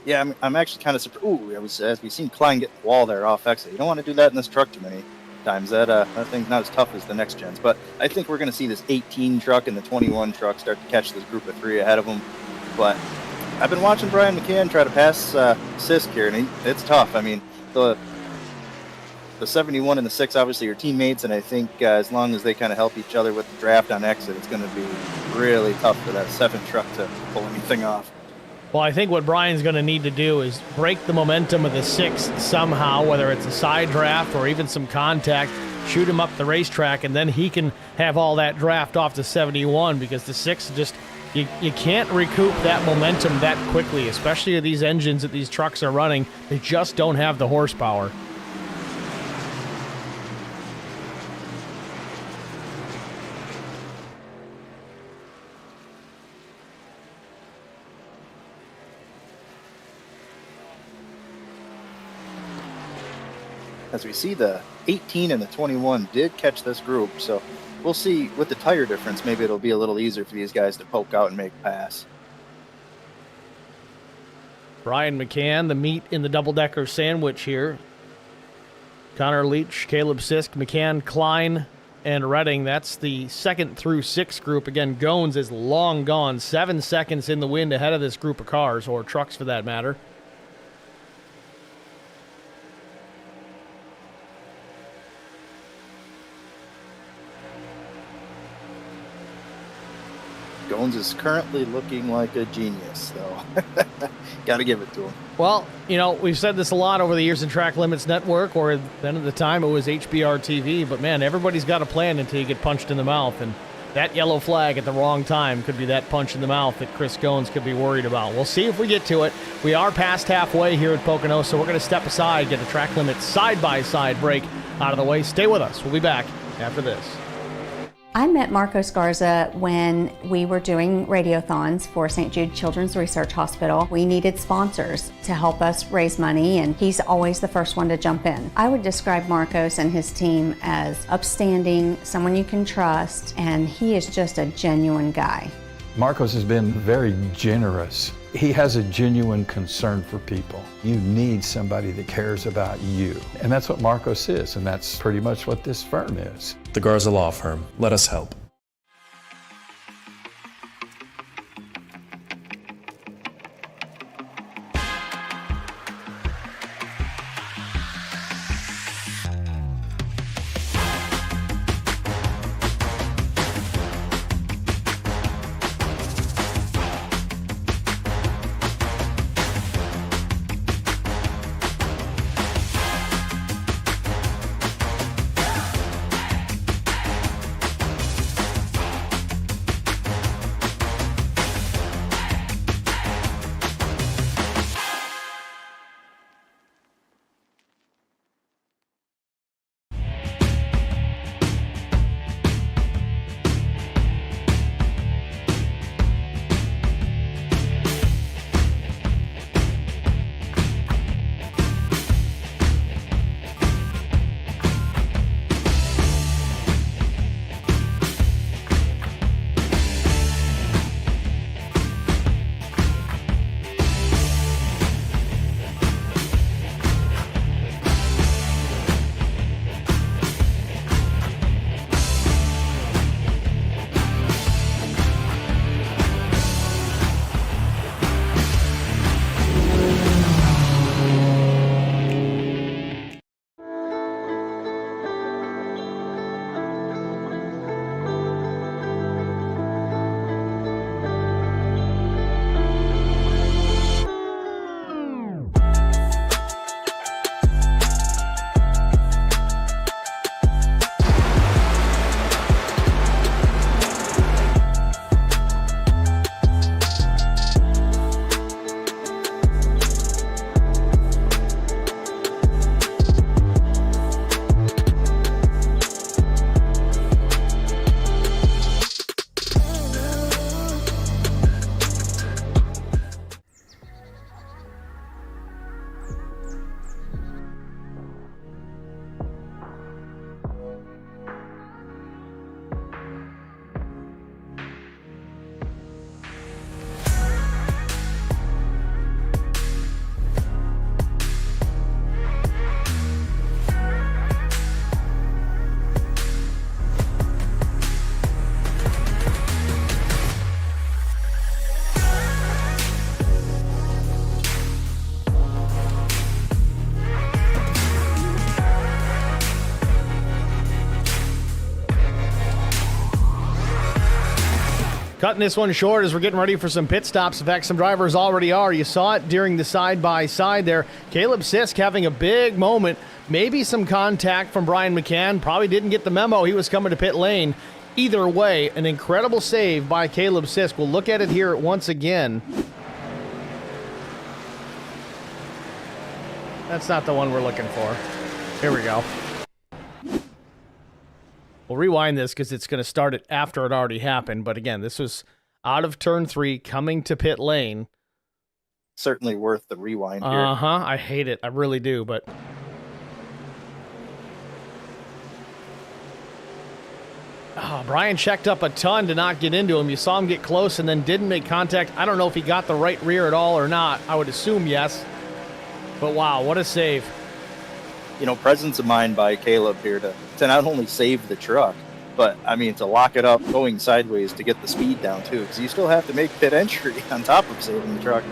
Yeah, I'm actually kind of surprised. Ooh, as we've seen Klein get the wall there off exit. You don't want to do that in this truck too many times. That thing's not as tough as the next gens. But I think we're going to see this 18 truck and the 21 truck start to catch this group of 3 ahead of them. But I've been watching Brian McCann try to pass Sisk here, and it's tough. I mean, the 71 and the 6 obviously are teammates, and I think as long as they kind of help each other with the draft on exit, it's going to be really tough for that 7 truck to pull anything off. Well, I think what Brian's going to need to do is break the momentum of the 6 somehow, whether it's a side draft or even some contact, shoot him up the racetrack, and then he can have all that draft off to 71, because the 6 just, you can't recoup that momentum that quickly, especially with these engines that these trucks are running. They just don't have the horsepower. As we see, the 18 and the 21 did catch this group, so we'll see with the tire difference, maybe it'll be a little easier for these guys to poke out and make a pass. Brian McCann, the meat in the double-decker sandwich here. Connor Leach, Caleb Sisk, McCann, Klein, and Redding. That's the 2nd through 6th group. Again, Goins is long gone. 7 seconds in the wind ahead of this group of cars, or trucks for that matter. Goins is currently looking like a genius, so got to give it to him. Well, you know, we've said this a lot over the years in Track Limits Network, or then at the time it was HBR TV, but man, everybody's got a plan until you get punched in the mouth, and that yellow flag at the wrong time could be that punch in the mouth that Chris Goins could be worried about. We'll see if we get to it. We are past halfway here at Pocono, so we're going to step aside, get the Track Limits side-by-side break out of the way. Stay with us. We'll be back after this. I met Marcos Garza when we were doing radiothons for St. Jude Children's Research Hospital. We needed sponsors to help us raise money, and he's always the first one to jump in. I would describe Marcos and his team as upstanding, someone you can trust, and he is just a genuine guy. Marcos has been very generous. He has a genuine concern for people. You need somebody that cares about you. And that's what Marcos is, and that's pretty much what this firm is. The Garza Law Firm. Let us help. Cutting this one short as we're getting ready for some pit stops. In fact, some drivers already are. You saw it during the side-by-side there. Caleb Sisk having a big moment. Maybe some contact from Brian McCann. Probably didn't get the memo. He was coming to pit lane. Either way, an incredible save by Caleb Sisk. We'll look at it here once again. That's not the one we're looking for. Here we go. We'll rewind this because it's going to start it after it already happened. But again, this was out of turn 3, coming to pit lane. Certainly worth the rewind here. I hate it. I really do. But Brian checked up a ton to not get into him. You saw him get close and then didn't make contact. I don't know if he got the right rear at all or not. I would assume yes. But wow, what a save. You know, presence of mind by Caleb here to not only save the truck, but, I mean, to lock it up going sideways to get the speed down, too, because you still have to make pit entry on top of saving the truck.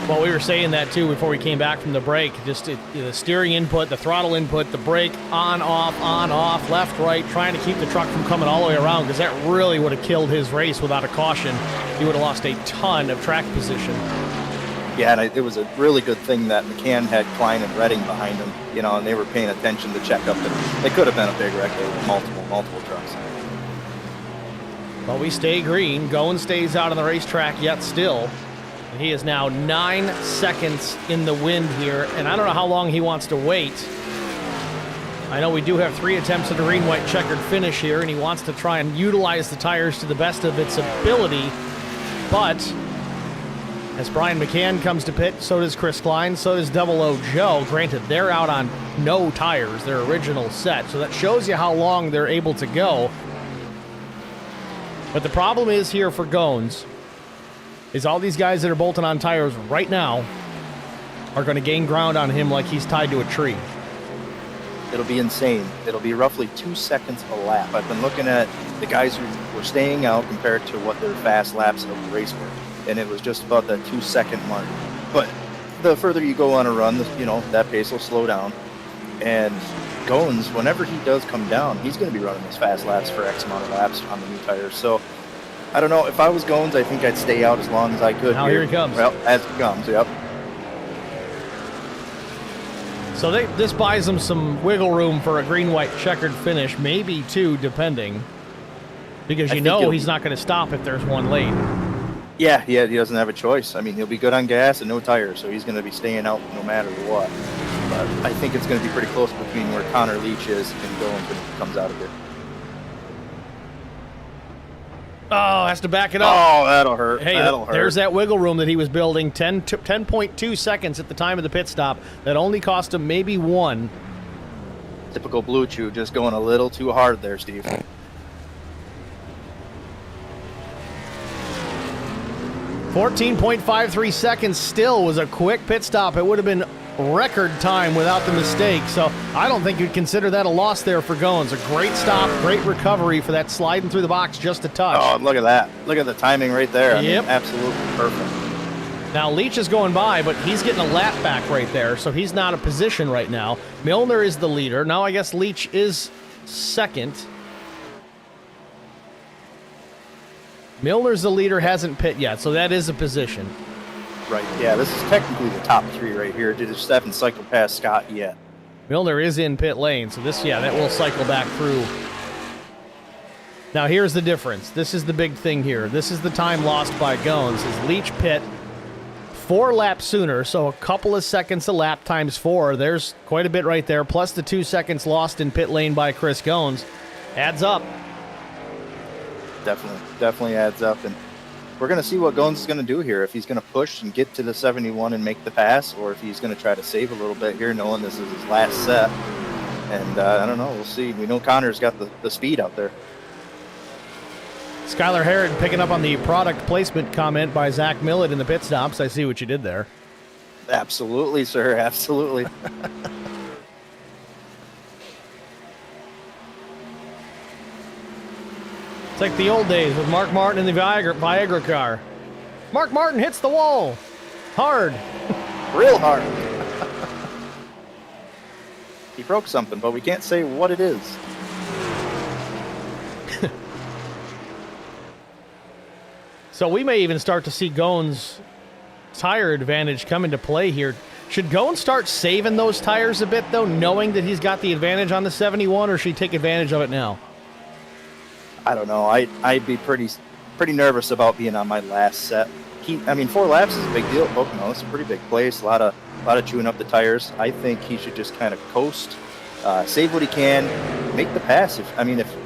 Well, we were saying that, too, before we came back from the break. Just the steering input, the throttle input, the brake, on, off, left, right, trying to keep the truck from coming all the way around, because that really would have killed his race without a caution. He would have lost a ton of track position. Yeah, and it was a really good thing that McCann had Klein and Redding behind him, you know, and they were paying attention to check up. They could have been a big wreck. They were multiple trucks. Well, we stay green. Goen stays out on the racetrack yet still. And he is now 9 seconds in the wind here, and I don't know how long he wants to wait. I know we do have 3 attempts at a green-white checkered finish here, and he wants to try and utilize the tires to the best of its ability, but as Brian McCann comes to pit, so does Chris Klein, so does Double O Joe. Granted, they're out on no tires, their original set, so that shows you how long they're able to go. But the problem is here for Goens is all these guys that are bolting on tires right now are going to gain ground on him like he's tied to a tree. It'll be insane. It'll be roughly 2 seconds a lap. I've been looking at the guys who were staying out compared to what their fast laps of the race were, and it was just about that 2 second mark. But the further you go on a run, you know, that pace will slow down. And Goens, whenever he does come down, he's going to be running his fast laps for X amount of laps on the new tires. So I don't know. If I was Goens, I think I'd stay out as long as I could. Now here he comes. Well, as he comes, yep. So this buys them some wiggle room for a green-white checkered finish, maybe 2, depending. Because you know he's not going to stop if there's one late. Yeah, he doesn't have a choice. I mean, he'll be good on gas and no tires, so he's going to be staying out no matter what. But I think it's going to be pretty close between where Connor Leach is and Goens when he comes out of here. Oh, has to back it up. Oh, that'll hurt. Hey, that'll hurt. There's that wiggle room that he was building, 10.2 seconds at the time of the pit stop. That only cost him maybe 1. Typical Blue Chew, just going a little too hard there, Steve. 14.53 seconds still was a quick pit stop. It would have been record time without the mistake, so I don't think you'd consider that a loss there for Goens. A great stop, great recovery for that sliding through the box just a touch. Oh, look at that. Look at the timing right there. Yep. I mean, absolutely perfect. Now, Leach is going by, but he's getting a lap back right there, so he's not in position right now. Milner is the leader. Now I guess Leach is second. Milner's the leader, hasn't pit yet, so that is a position. Right, yeah, this is technically the top 3 right here. Just haven't cycled past Scott yet. Milner is in pit lane, so that will cycle back through. Now here's the difference. This is the big thing here. This is the time lost by Goens. Is Leach pit 4 laps sooner, so a couple of seconds a lap times 4. There's quite a bit right there, plus the 2 seconds lost in pit lane by Chris Goens. Adds up. Definitely adds up, and we're going to see what Goens is going to do here. If he's going to push and get to the 71 and make the pass, or if he's going to try to save a little bit here, knowing this is his last set. And I don't know. We'll see. We know Connor's got the speed out there. Skylar Herod picking up on the product placement comment by Zach Millett in the pit stops. I see what you did there. Absolutely, sir. Absolutely. It's like the old days with Mark Martin in the Viagra car. Mark Martin hits the wall. Hard. Real hard. He broke something, but we can't say what it is. So we may even start to see Goens' tire advantage come into play here. Should Goens start saving those tires a bit, though, knowing that he's got the advantage on the 71, or should he take advantage of it now? I don't know. I'd be pretty nervous about being on my last set. 4 laps is a big deal at Pocono. It's a pretty big place. A lot of chewing up the tires. I think he should just kind of coast, save what he can, make the pass. If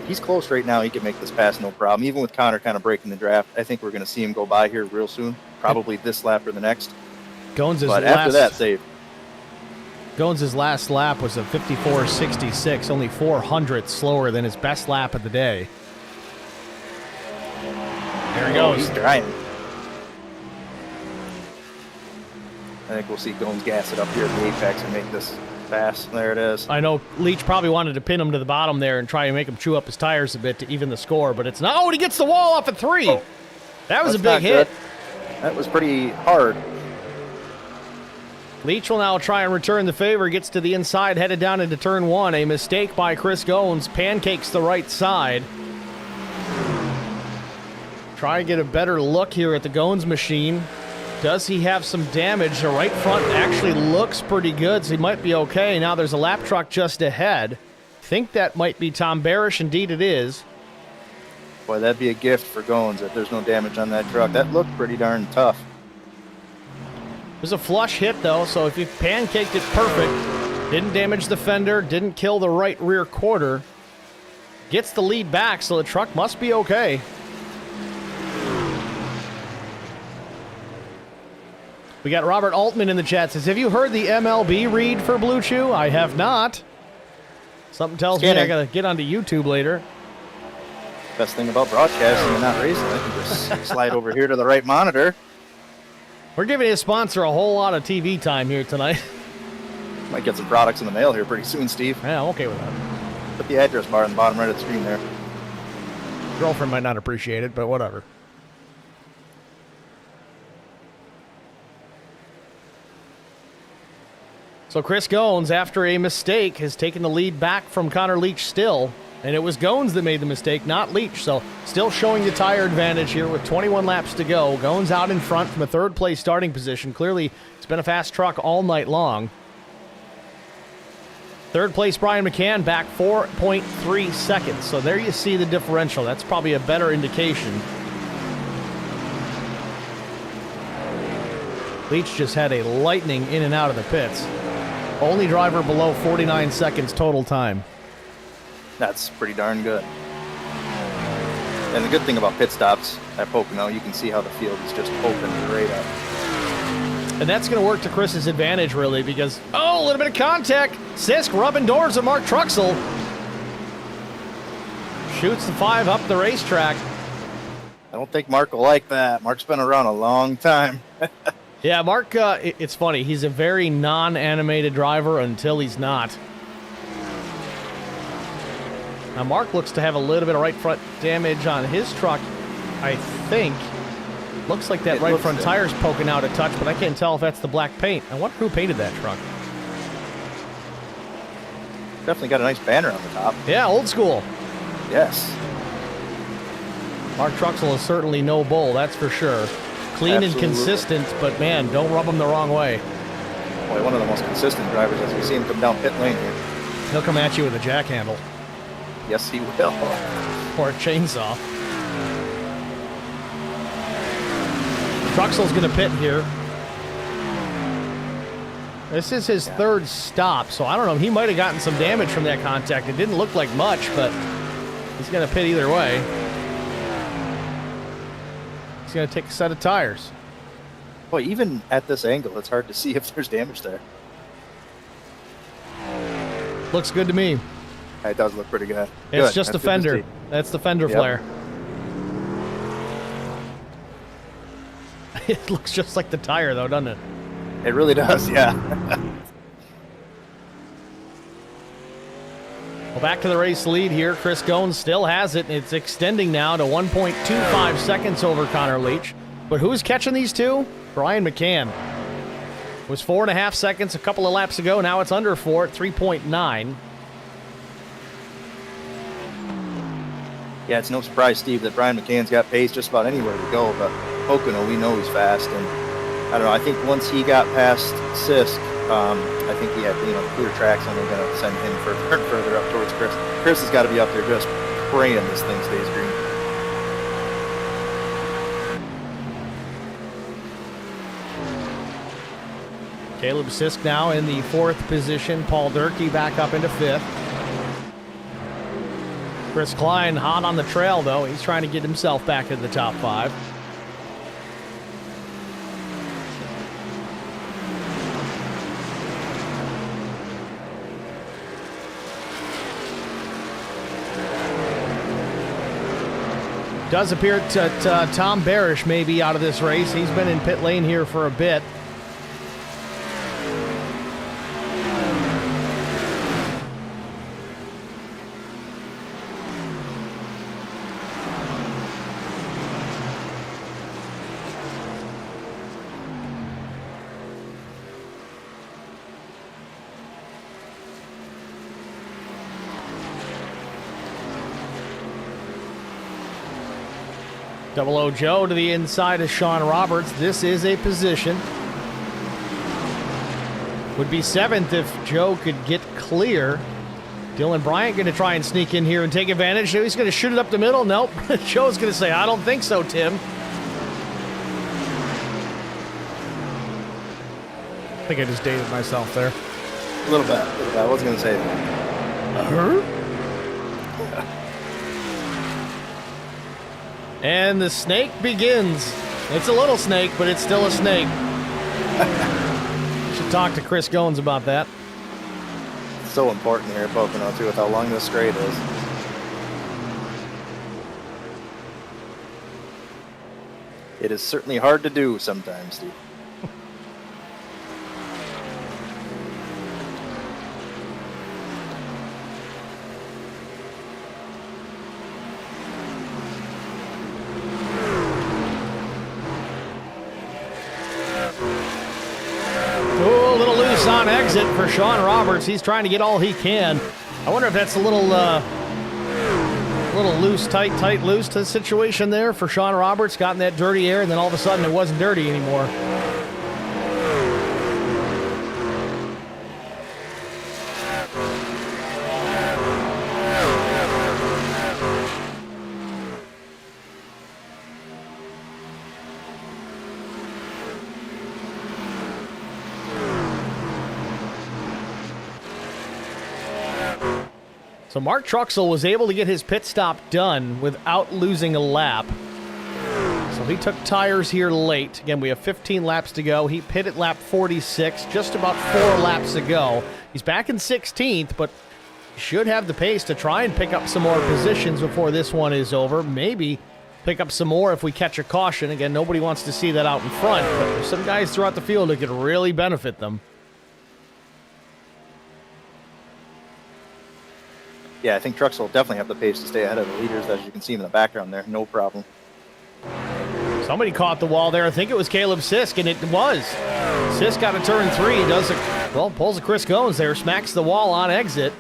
he's close right now, he can make this pass no problem. Even with Connor kind of breaking the draft, I think we're going to see him go by here real soon. Probably this lap or the next. Goens is but last, after that, save. Gones' last lap was a 54.66, only 400 slower than his best lap of the day. There he goes. He's trying. I think we'll see Gones gas it up here at the apex and make this fast. There it is. I know Leach probably wanted to pin him to the bottom there and try and make him chew up his tires a bit to even the score, but it's not. Oh, and he gets the wall off at 3. Oh, that was a that's big not hit. good. That was pretty hard. Leach will now try and return the favor. Gets to the inside, headed down into turn 1. A mistake by Chris Gones. Pancakes the right side. Try and get a better look here at the Gones machine. Does he have some damage? The right front actually looks pretty good, so he might be okay. Now there's a lap truck just ahead. Think that might be Tom Barish. Indeed it is. Boy, that'd be a gift for Gones if there's no damage on that truck. That looked pretty darn tough. It was a flush hit, though, so if you pancaked it perfect, didn't damage the fender, didn't kill the right rear quarter, gets the lead back, so the truck must be okay. We got Robert Altman in the chat. Says, have you heard the MLB read for Blue Chew? I have not. Something tells me I got to get onto YouTube later. Best thing about broadcasting and not racing, I can just slide over here to the right monitor. We're giving his sponsor a whole lot of TV time here tonight. Might get some products in the mail here pretty soon, Steve. Yeah, I'm okay with that. Put the address bar on the bottom right of the screen there. Girlfriend might not appreciate it, but whatever. So Chris Gones, after a mistake, has taken the lead back from Connor Leach still. And it was Gones that made the mistake, not Leach. So still showing the tire advantage here with 21 laps to go. Gones out in front from a third-place starting position. Clearly, it's been a fast truck all night long. Third place, Brian McCann, back 4.3 seconds. So there you see the differential. That's probably a better indication. Leach just had a lightning in and out of the pits. Only driver below 49 seconds total time. That's pretty darn good. And the good thing about pit stops at Pocono, you can see how the field is just open right up. And that's going to work to Chris's advantage, really, because, oh, a little bit of contact. Sisk rubbing doors at Mark Truxell. Shoots the 5 up the racetrack. I don't think Mark will like that. Mark's been around a long time. Yeah, Mark, it's funny. He's a very non-animated driver until he's not. Now, Mark looks to have a little bit of right front damage on his truck, I think. Looks like that right front tire's poking out a touch, but I can't tell if that's the black paint. I wonder who painted that truck. Definitely got a nice banner on the top. Yeah, old school. Yes. Mark Truxell is certainly no bull, that's for sure. Clean and consistent, but man, don't rub him the wrong way. Boy, one of the most consistent drivers as we see him come down pit lane here. He'll come at you with a jack handle. Yes, he will. Or a chainsaw. Truxell's going to pit here. This is his third stop, so I don't know. He might have gotten some damage from that contact. It didn't look like much, but he's going to pit either way. He's going to take a set of tires. Boy, even at this angle, it's hard to see if there's damage there. Looks good to me. It does look pretty good. It's just the fender. That's the fender flare. It looks just like the tire, though, doesn't it? It really does, yeah. Well, back to the race lead here. Chris Gones still has it. It's extending now to 1.25 seconds over Connor Leach. But who's catching these two? Brian McCann. It was 4.5 seconds a couple of laps ago. Now it's under 4 at 3.9. Yeah, it's no surprise, Steve, that Brian McCann's got pace just about anywhere to go, but Pocono, we know he's fast, and I don't know, I think once he got past Sisk, I think he had, clear tracks, and they're going to send him further up towards Chris. Chris has got to be up there just praying this thing stays green. Caleb Sisk now in the 4th position. Paul Durkee back up into 5th. Chris Klein hot on the trail, though. He's trying to get himself back into the top 5. Does appear that Tom Barish may be out of this race. He's been in pit lane here for a bit. Double O Joe to the inside of Sean Roberts. This is a position. Would be 7th if Joe could get clear. Dylan Bryant going to try and sneak in here and take advantage. He's going to shoot it up the middle. Nope. Joe's going to say, I don't think so, Tim. I think I just dated myself there. A little bit. I was going to say that. And the snake begins. It's a little snake, but it's still a snake. Should talk to Chris Goins about that. It's so important here at Pocono, too, with how long this straight is. It is certainly hard to do sometimes, Steve. On exit for Sean Roberts. He's trying to get all he can. I wonder if that's a little loose, tight, loose to the situation there for Sean Roberts. Got in that dirty air, and then all of a sudden it wasn't dirty anymore. So Mark Truxell was able to get his pit stop done without losing a lap. So he took tires here late. Again, we have 15 laps to go. He pitted lap 46, just about 4 laps to go. He's back in 16th, but should have the pace to try and pick up some more positions before this one is over. Maybe pick up some more if we catch a caution. Again, nobody wants to see that out in front, but there's some guys throughout the field that could really benefit them. Yeah, I think Truxell will definitely have the pace to stay ahead of the leaders, as you can see in the background there. No problem. Somebody caught the wall there. I think it was Caleb Sisk, and it was. Sisk got a turn 3. He does pulls a Chris Goins there, smacks the wall on exit.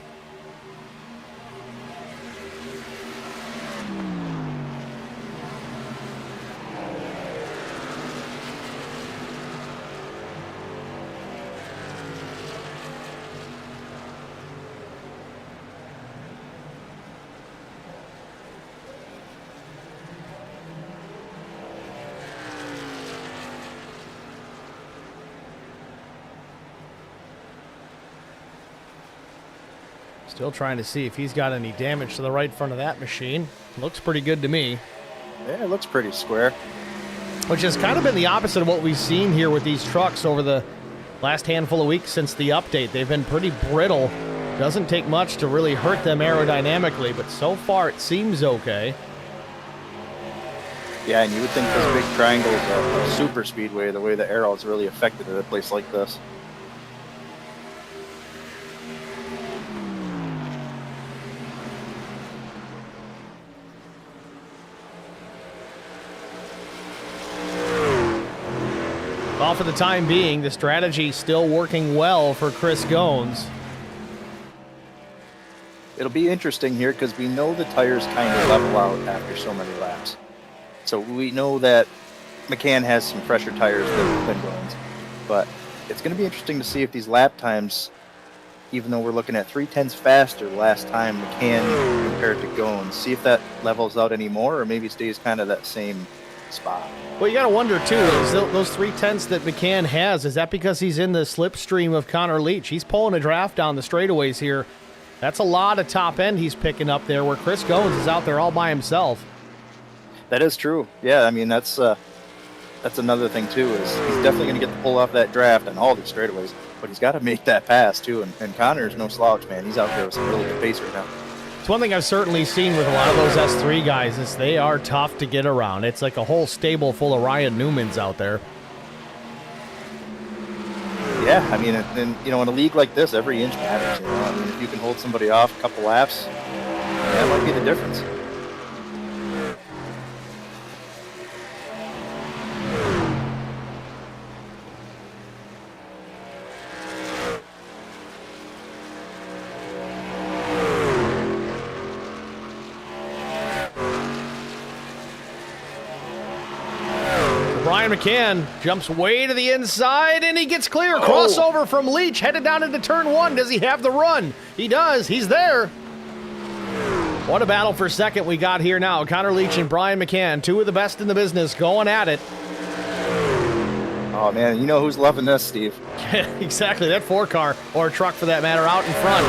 Still trying to see if he's got any damage to the right front of that machine. Looks pretty good to me. Yeah, it looks pretty square. Which has kind of been the opposite of what we've seen here with these trucks over the last handful of weeks since the update. They've been pretty brittle. Doesn't take much to really hurt them aerodynamically, but so far it seems okay. Yeah, and you would think this big triangle is a super speedway, the way the aero is really affected at a place like this. Well, for the time being, the strategy still working well for Chris Goins. It'll be interesting here because we know the tires kind of level out after so many laps. So we know that McCann has some fresher tires than Goins. But it's going to be interesting to see if these lap times, even though we're looking at 0.3 faster last time McCann compared to Goins, see if that levels out anymore or maybe stays kind of that same spot. Well, you got to wonder, too, is those 0.3 that McCann has, is that because he's in the slipstream of Connor Leach? He's pulling a draft down the straightaways here. That's a lot of top end he's picking up there, where Chris Goins is out there all by himself. That is true. Yeah, I mean, that's another thing, too, is he's definitely going to get the pull off that draft on all these straightaways, but he's got to make that pass, too, and Connor's no slouch, man. He's out there with some really good pace right now. It's one thing I've certainly seen with a lot of those S3 guys is they are tough to get around. It's like a whole stable full of Ryan Newmans out there. Yeah, I mean, and in a league like this, every inch matters. I mean, if you can hold somebody off a couple laps, that might be the difference. Brian McCann jumps way to the inside, and he gets clear. Crossover from Leach, headed down into turn 1. Does he have the run? He does. He's there. What a battle for second we got here now. Connor Leach and Brian McCann, two of the best in the business, going at it. Oh, man, you know who's loving this, Steve. Exactly. That 4-car, or truck for that matter, out in front.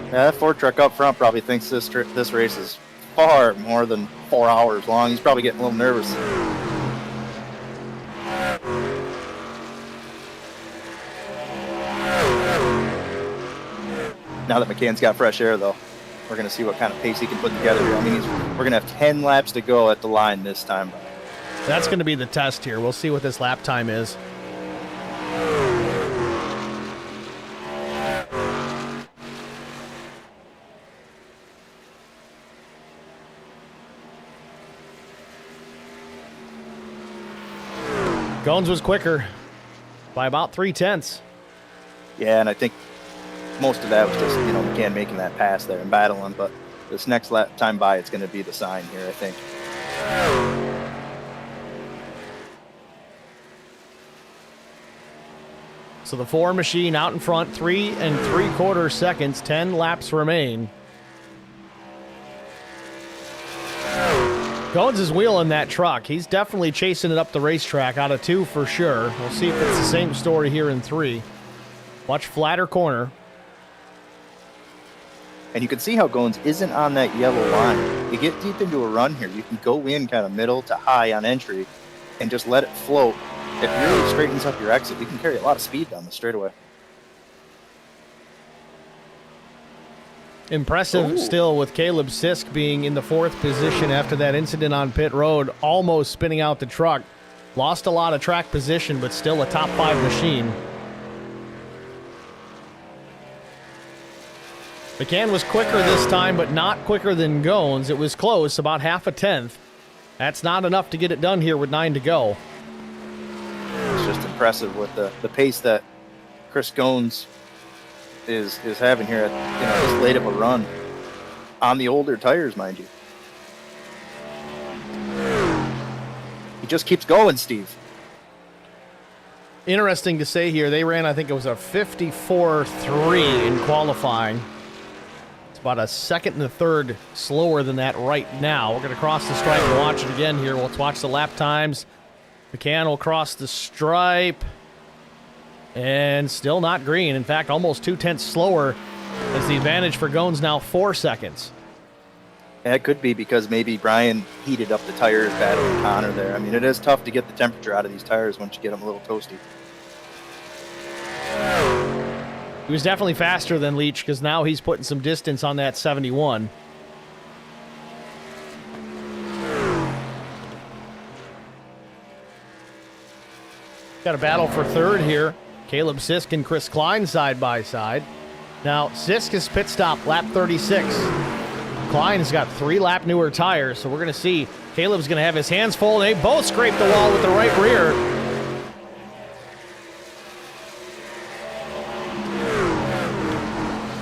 Yeah, that Ford truck up front probably thinks this race is far more than 4 hours long. He's probably getting a little nervous. Now that McCann's got fresh air, though, we're going to see what kind of pace he can put together here. I mean, we're going to have 10 laps to go at the line this time. That's going to be the test here. We'll see what this lap time is. Gones was quicker by about 0.3. Yeah, and I think most of that was just, McCann making that pass there and battling, but this next lap time by, it's going to be the sign here, I think. So the Ford machine out in front, 3 3/4 seconds, 10 laps remain. Gones is wheeling that truck. He's definitely chasing it up the racetrack out of 2 for sure. We'll see if it's the same story here in 3. Much flatter corner. And you can see how Gones isn't on that yellow line. You get deep into a run here, you can go in kind of middle to high on entry and just let it float. It really straightens up your exit. You can carry a lot of speed down the straightaway. Impressive still with Caleb Sisk being in the 4th position after that incident on pit road, almost spinning out the truck. Lost a lot of track position, but still a top 5 machine. McCann was quicker this time, but not quicker than Gones. It was close, about 0.5. That's not enough to get it done here with 9 to go. It's just impressive with the pace that Chris Gones is having here at this late of a run on the older tires, mind you. He just keeps going, Steve. Interesting to say here, they ran, I think it was a 54.3 in qualifying. It's about a second and a third slower than that right now. We're going to cross the stripe and watch it again here. Let's watch the lap times. McCann will cross the stripe. And still not green. In fact, almost 0.2 slower. As the advantage for Gones now 4 seconds. That could be because maybe Brian heated up the tires battling Connor there. I mean, it is tough to get the temperature out of these tires once you get them a little toasty. He was definitely faster than Leach because now he's putting some distance on that 71. Got a battle for 3rd here. Caleb Sisk and Chris Klein side by side. Now, Sisk is pit stop, lap 36. Klein has got 3 lap newer tires, so we're going to see. Caleb's going to have his hands full. They both scrape the wall with the right rear.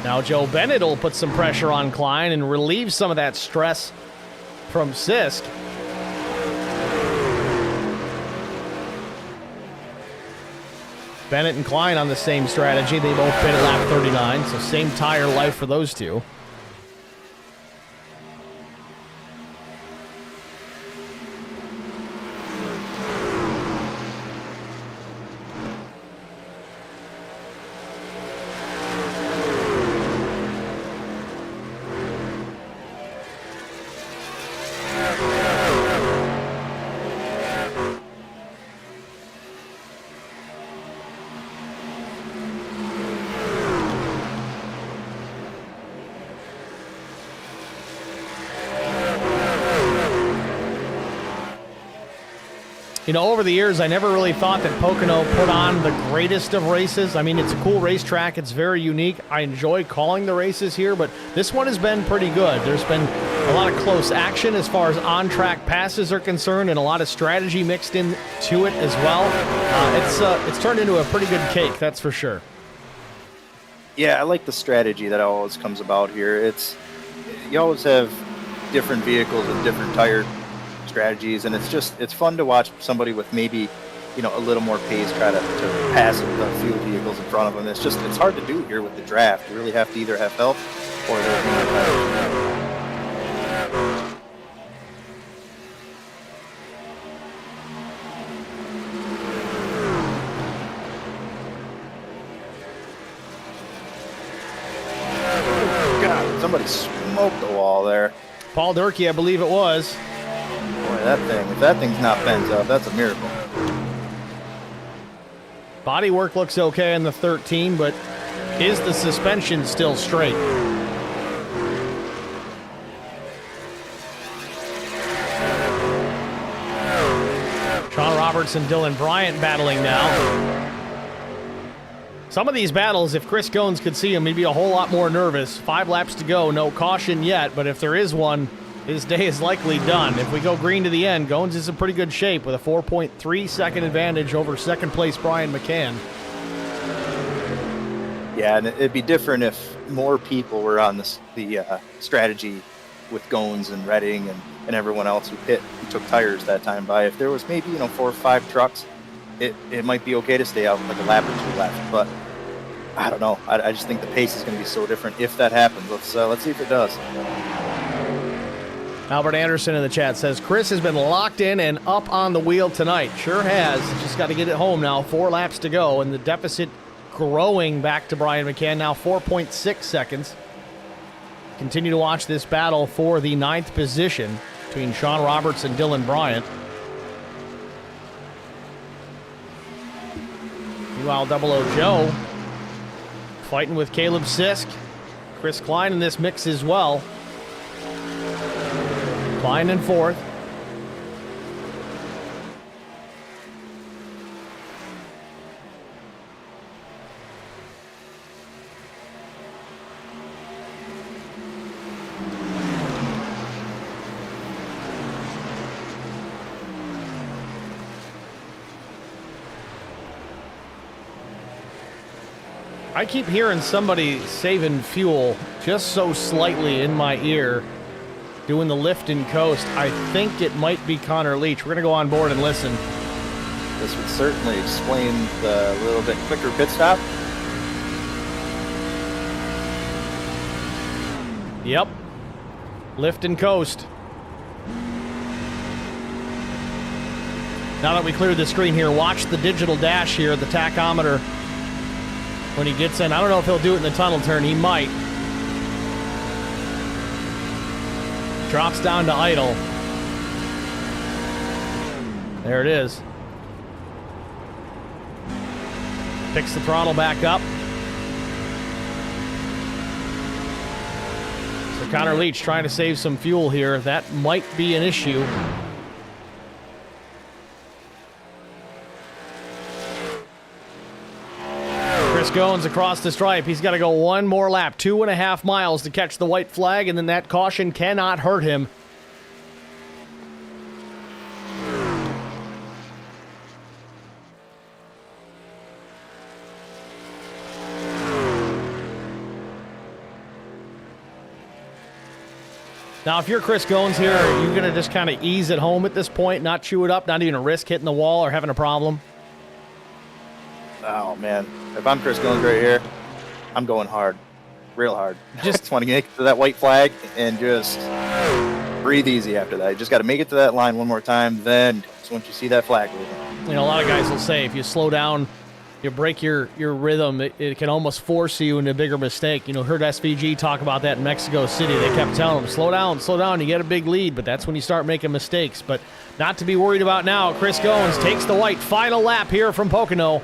Now, Joe Bennett will put some pressure on Klein and relieve some of that stress from Sisk. Bennett and Klein on the same strategy. They both pit at lap 39, so same tire life for those two. You know, over the years, I never really thought that Pocono put on the greatest of races. I mean, it's a cool racetrack. It's very unique. I enjoy calling the races here, but this one has been pretty good. There's been a lot of close action as far as on-track passes are concerned, and a lot of strategy mixed into it as well. It's turned into a pretty good cake, that's for sure. Yeah, I like the strategy that always comes about here. You always have different vehicles with different tire strategies, and it's fun to watch somebody with maybe, you know, a little more pace try to pass the few vehicles in front of them. It's hard to do here with the draft. You really have to either have help or there's no tires. God, somebody smoked the wall there. Paul Durkee, I believe it was. Boy, if that thing's not bent up, that's a miracle. Bodywork looks okay in the 13, but is the suspension still straight? Sean Roberts and Dylan Bryant battling now. Some of these battles, if Chris Goins could see him, he'd be a whole lot more nervous. 5 laps to go, no caution yet, but if there is one, his day is likely done. If we go green to the end, Goins is in pretty good shape with a 4.3 second advantage over second place Brian McCann. Yeah, and it'd be different if more people were on the strategy with Goins and Redding and everyone else who took tires that time by. If there was maybe 4 or 5 trucks, it might be okay to stay out like a lap or 2 left, but I don't know. I just think the pace is going to be so different if that happens. Let's see if it does. Albert Anderson in the chat says, Chris has been locked in and up on the wheel tonight. Sure has. Just got to get it home now. 4 laps to go, and the deficit growing back to Brian McCann, now 4.6 seconds. Continue to watch this battle for the 9th position between Sean Roberts and Dylan Bryant. Meanwhile, Double O Joe fighting with Caleb Sisk. Chris Klein in this mix as well. Klein in 4th. I keep hearing somebody saving fuel just so slightly in my ear, doing the lift and coast. I think it might be Connor Leach. We're going to go on board and listen. This would certainly explain the little bit quicker pit stop. Yep. Lift and coast. Now that we cleared the screen here, watch the digital dash here, the tachometer. When he gets in, I don't know if he'll do it in the tunnel turn. He might. Drops down to idle. There it is. Picks the throttle back up. So Connor Leach trying to save some fuel here. That might be an issue. Goins across the stripe. He's got to go one more lap, 2.5 miles to catch the white flag, and then that caution cannot hurt him. Now, if you're Chris Goins here, are you going to just kind of ease it home at this point, not chew it up, not even risk hitting the wall or having a problem? Oh, man. If I'm Chris Goins right here, I'm going hard. Real hard. Just want to get to that white flag and just breathe easy after that. You just got to make it to that line one more time. Then, once you see that flag moving. You know, a lot of guys will say if you slow down, you break your rhythm, it can almost force you into a bigger mistake. You know, heard SVG talk about that in Mexico City. They kept telling them, slow down, you get a big lead, but that's when you start making mistakes. But not to be worried about now. Chris Goins takes the white. Final lap here from Pocono.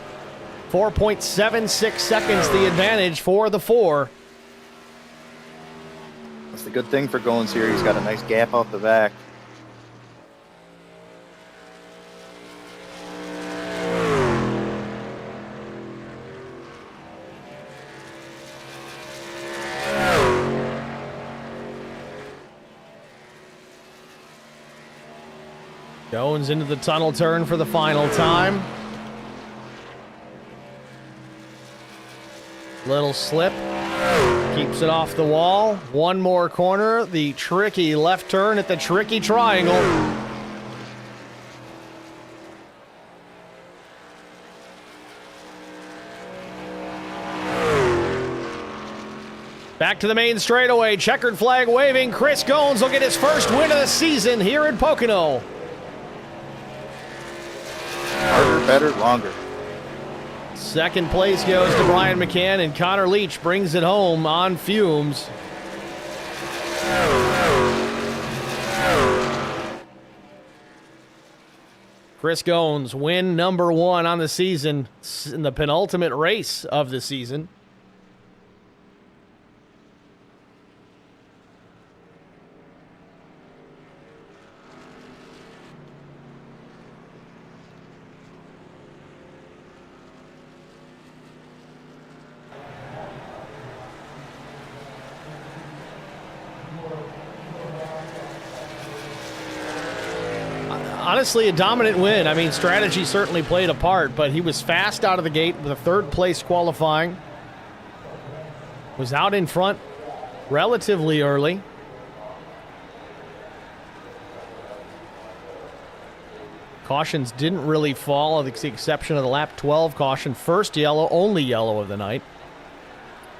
4.76 seconds the advantage for the 4. That's the good thing for Goins here. He's got a nice gap out the back. Jones into the tunnel turn for the final time. Little slip. Keeps it off the wall. One more corner. The tricky left turn at the tricky triangle. Back to the main straightaway. Checkered flag waving. Chris Goins will get his first win of the season here in Pocono. Harder, better, longer. Second place goes to Brian McCann, and Connor Leach brings it home on fumes. Chris Goins, win number 1 on the season in the penultimate race of the season. Honestly, a dominant win. I mean, strategy certainly played a part, but he was fast out of the gate with a third place qualifying. Was out in front relatively early. Cautions didn't really fall, with the exception of the lap 12 caution. First yellow, only yellow of the night.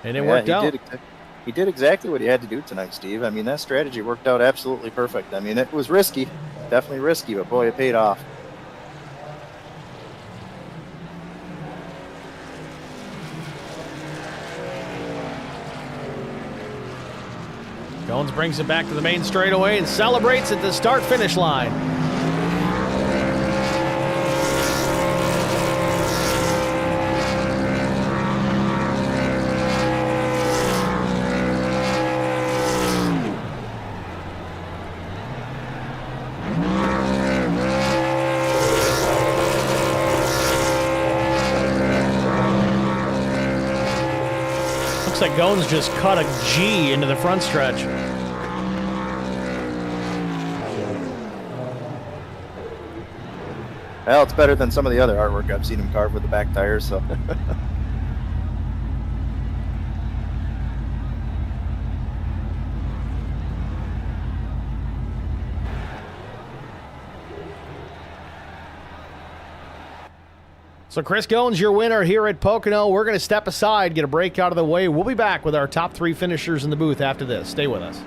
And it worked out. He did exactly what he had to do tonight, Steve. I mean, that strategy worked out absolutely perfect. I mean, it was risky. Definitely risky, but boy, it paid off. Jones brings it back to the main straightaway and celebrates at the start-finish line. Looks like Goins just cut a G into the front stretch. Well, it's better than some of the other artwork I've seen him carve with the back tires, so. So Chris Goins, your winner here at Pocono. We're going to step aside, get a break out of the way. We'll be back with our top 3 finishers in the booth after this. Stay with us.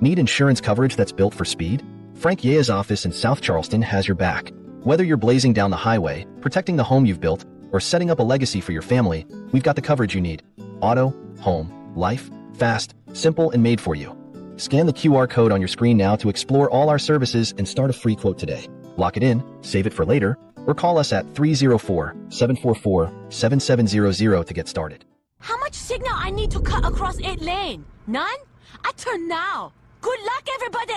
Need insurance coverage that's built for speed? Frank Yea's office in South Charleston has your back. Whether you're blazing down the highway, protecting the home you've built, or setting up a legacy for your family, we've got the coverage you need. Auto, home, life, fast, simple, and made for you. Scan the QR code on your screen now to explore all our services and start a free quote today. Lock it in, save it for later, or call us at 304-744-7700 to get started. How much signal I need to cut across 8 lane? None? I turn now. Good luck, everybody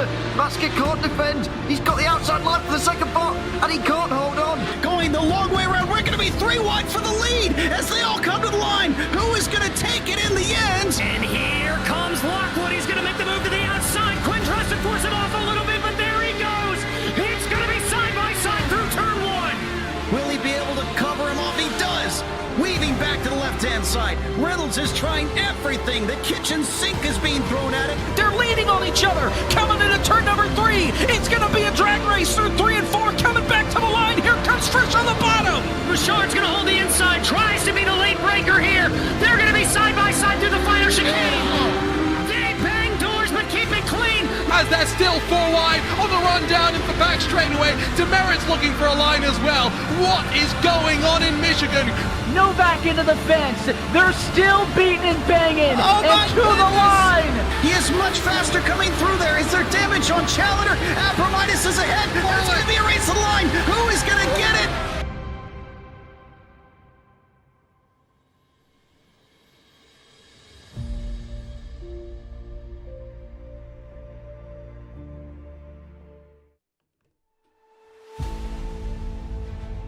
racer. Basket can't defend. He's got the outside line for the second part, and he can't hold on. Going the long way around. We're going to be 3 wide for the lead as they all come to the line. Who is going to take it in the end? And here comes Lockwood. He's going to make the move to the outside. Quinn tries to force it off a little bit, but there he goes. It's going to be side by side through turn 1. Will he be able to cover him off? He does. Weaving back to the left-hand side. Reynolds is trying everything. The kitchen sink is being thrown at it. They're leaning on each other. Coming into turn number 3. It's going to be a drag race through 3 and 4. Coming back to the line. Here comes Frisch on the bottom. Richard's going to hold the inside. Tries to be the late breaker here. They're going to be side by side through the final chicane. They bang doors, but keep it clean. As they're still 4 wide on the run down into the back straightaway. Demerit's looking for a line as well. What is going on in Michigan? Novak into the fence. They're still beating and banging. Oh, and to the line. He is much faster coming through there. Is there damage on Challenger? Abramitis is ahead. There's going to be a race to the line. Who is going to get it?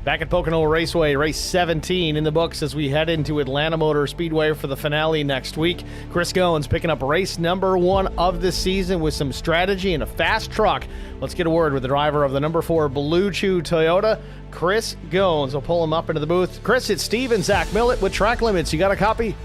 Back at Pocono Raceway, race 17 in the books as we head into Atlanta Motor Speedway for the finale next week. Chris Goins picking up race number 1 of the season with some strategy and a fast truck. Let's get a word with the driver of the number 4 Blue Chew Toyota, Chris Goins. We'll pull him up into the booth. Chris, it's Steve and Zach Millett with Track Limits. You got a copy?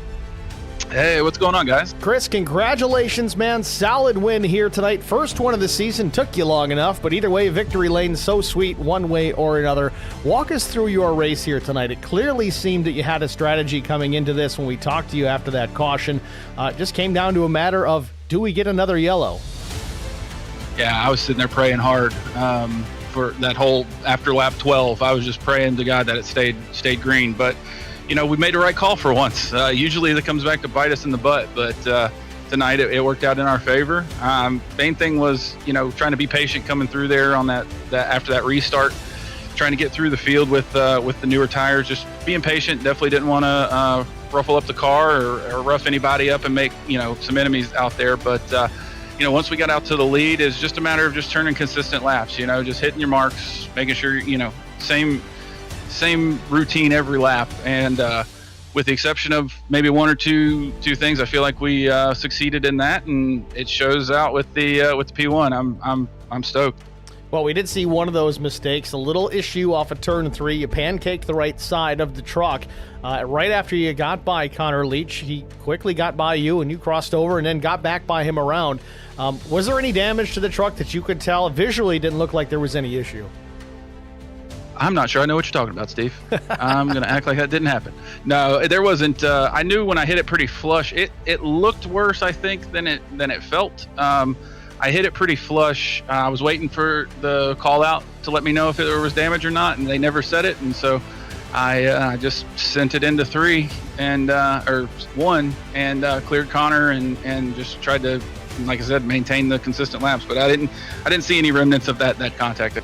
Hey, what's going on, guys? Chris, congratulations, man. Solid win here tonight. First one of the season. Took you long enough, but either way, victory lane so sweet one way or another. Walk us through your race here tonight. It clearly seemed that you had a strategy coming into this when we talked to you after that caution. It just came down to a matter of, do we get another yellow? Yeah, I was sitting there praying hard for that whole after lap 12. I was just praying to God that it stayed green, but you know, we made the right call for once. Usually that comes back to bite us in the butt, but tonight it worked out in our favor. Main thing was, you know, trying to be patient coming through there on that after that restart, trying to get through the field with the newer tires, just being patient. Definitely didn't want to ruffle up the car or rough anybody up and make, you know, some enemies out there. But, you know, once we got out to the lead, it's just a matter of just turning consistent laps, you know, just hitting your marks, making sure, you know, same routine every lap, and with the exception of maybe one or two things, I feel like we succeeded in that, and it shows out with the P1. I'm stoked. Well, we did see one of those mistakes, a little issue off of turn 3. You pancaked the right side of the truck. Right after you got by Connor Leach, he quickly got by you, and you crossed over and then got back by him around. Was there any damage to the truck that you could tell? Visually, it didn't look like there was any issue. I'm not sure I know what you're talking about, Steve. I'm going to act like that didn't happen. No, there wasn't. I knew when I hit it pretty flush, it looked worse, I think, than it felt. I hit it pretty flush. I was waiting for the call out to let me know if there was damage or not, and they never said it. And so I just sent it into 3 and or 1 and cleared Connor and just tried to, like I said, maintain the consistent laps. But I didn't see any remnants of that contact.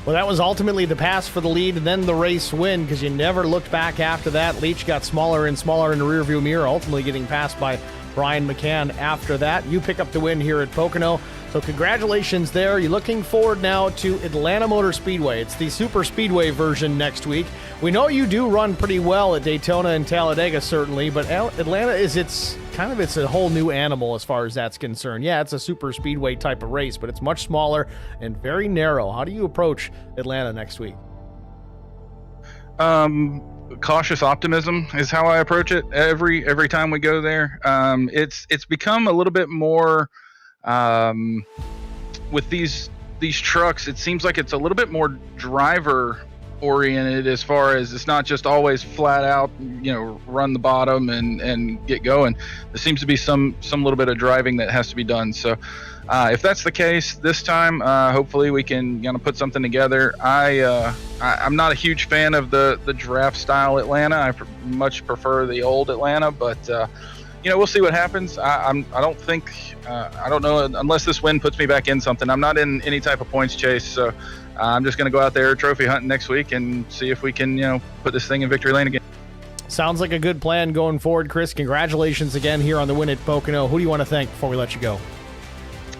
Well, that was ultimately the pass for the lead and then the race win, because you never looked back after that. Leach got smaller and smaller in the rearview mirror, ultimately getting passed by Brian McCann after that. You pick up the win here at Pocono, so congratulations there. You're looking forward now to Atlanta Motor Speedway. It's the Super Speedway version next week. We know you do run pretty well at Daytona and Talladega, certainly, but Atlanta is it's a whole new animal as far as that's concerned. Yeah, it's a super speedway type of race, but it's much smaller and very narrow. How do you approach Atlanta next week? Cautious optimism is how I approach it every time we go there. It's become a little bit more with these trucks. It seems like it's a little bit more driver oriented, as far as it's not just always flat out, you know, run the bottom and get going. There seems to be some little bit of driving that has to be done. So if that's the case this time, hopefully we can put something together. I'm not a huge fan of the draft style Atlanta. I much prefer the old Atlanta, but we'll see what happens. I don't know, unless this win puts me back in something. I'm not in any type of points chase, so I'm just going to go out there trophy hunting next week and see if we can, put this thing in victory lane again. Sounds like a good plan going forward, Chris. Congratulations again here on the win at Pocono. Who do you want to thank before we let you go?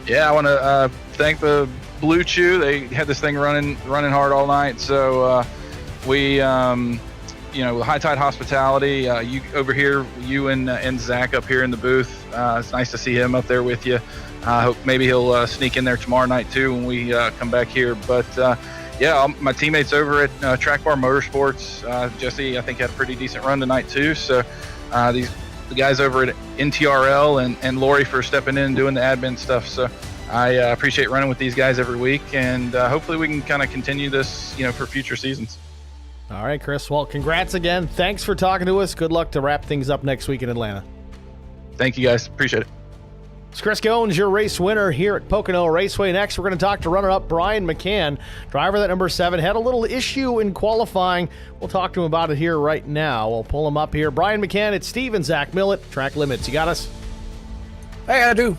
Yeah, I want to thank the Blue Chew. They had this thing running hard all night. So we, High Tide Hospitality, you over here, you and Zach up here in the booth. It's nice to see him up there with you. I hope maybe he'll sneak in there tomorrow night too when we come back here. But my teammates over at Track Bar Motorsports, Jesse, I think had a pretty decent run tonight too. So the guys over at NTRL and Lori for stepping in and doing the admin stuff. So I appreciate running with these guys every week, and hopefully we can kind of continue this, for future seasons. All right, Chris. Well, congrats again. Thanks for talking to us. Good luck to wrap things up next week in Atlanta. Thank you, guys. Appreciate it. It's Chris Goins, your race winner here at Pocono Raceway. Next, we're going to talk to runner-up Brian McCann, driver that number 7. Had a little issue in qualifying. We'll talk to him about it here right now. We'll pull him up here. Brian McCann, it's Steve and Zach Millett, Track Limits. You got us? Hey, I do.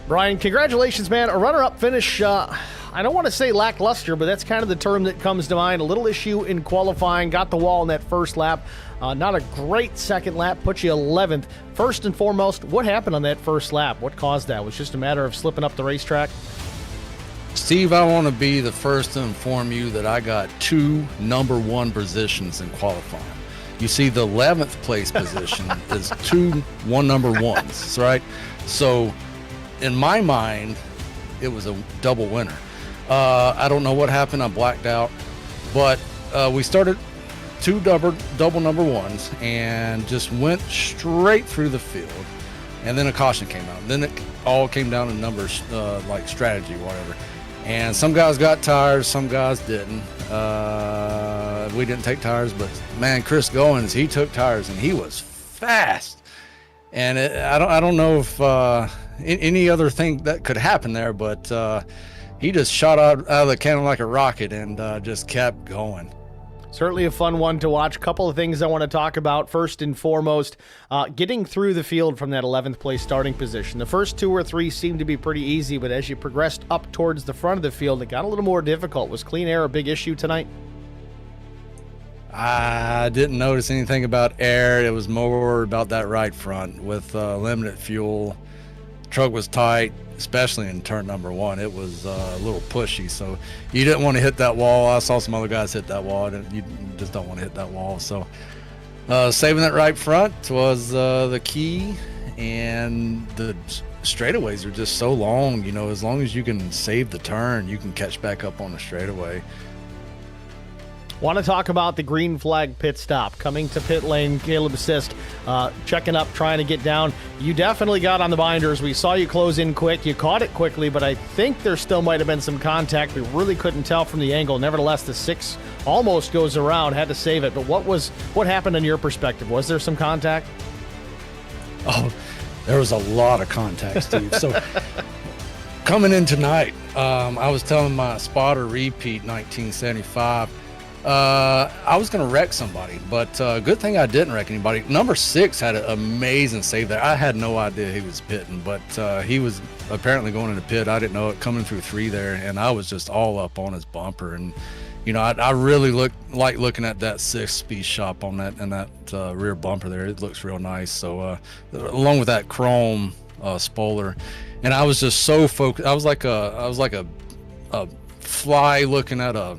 Brian, congratulations, man. A runner-up finish. I don't want to say lackluster, but that's kind of the term that comes to mind. A little issue in qualifying. Got the wall in that first lap. Not a great second lap. Put you 11th. First and foremost, what happened on that first lap? What caused that? Was it just a matter of slipping up the racetrack? Steve, I want to be the first to inform you that I got 2 number 1 positions in qualifying. You see, the 11th place position is 2 number 1s, right? So, in my mind, it was a double winner. I don't know what happened. I blacked out. But we started 2 double number 1s and just went straight through the field. And then a caution came out. Then it all came down to numbers, like strategy, whatever. And some guys got tires, some guys didn't. We didn't take tires, but man, Chris Goins, he took tires and he was fast. And I don't know if any other thing that could happen there, but he just shot out of the cannon like a rocket and just kept going. Certainly a fun one to watch. Couple of things I want to talk about. First and foremost, getting through the field from that 11th place starting position. The first 2 or 3 seemed to be pretty easy, but as you progressed up towards the front of the field, it got a little more difficult. Was clean air a big issue tonight? I didn't notice anything about air. It was more about that right front with limited fuel. Truck was tight, especially in turn number 1. It was a little pushy, so you didn't want to hit that wall. I saw some other guys hit that wall. You just don't want to hit that wall. So saving that right front was the key, and the straightaways are just so long. As long as you can save the turn, you can catch back up on the straightaway. Want to talk about the green flag pit stop. Coming to pit lane, Caleb Assist, checking up, trying to get down. You definitely got on the binders. We saw you close in quick. You caught it quickly, but I think there still might have been some contact. We really couldn't tell from the angle. Nevertheless, the 6 almost goes around. Had to save it. But what happened in your perspective? Was there some contact? Oh, there was a lot of contact, Steve. So coming in tonight, I was telling my spotter repeat 1975, I was going to wreck somebody, but good thing I didn't wreck anybody. Number 6 had an amazing save there. I had no idea he was pitting, but he was apparently going into pit. I didn't know it, coming through 3 there, and I was just all up on his bumper. And I really like looking at that 6-speed shop on that rear bumper there. It looks real nice. So along with that chrome spoiler, and I was just so focused. I was like a fly looking at a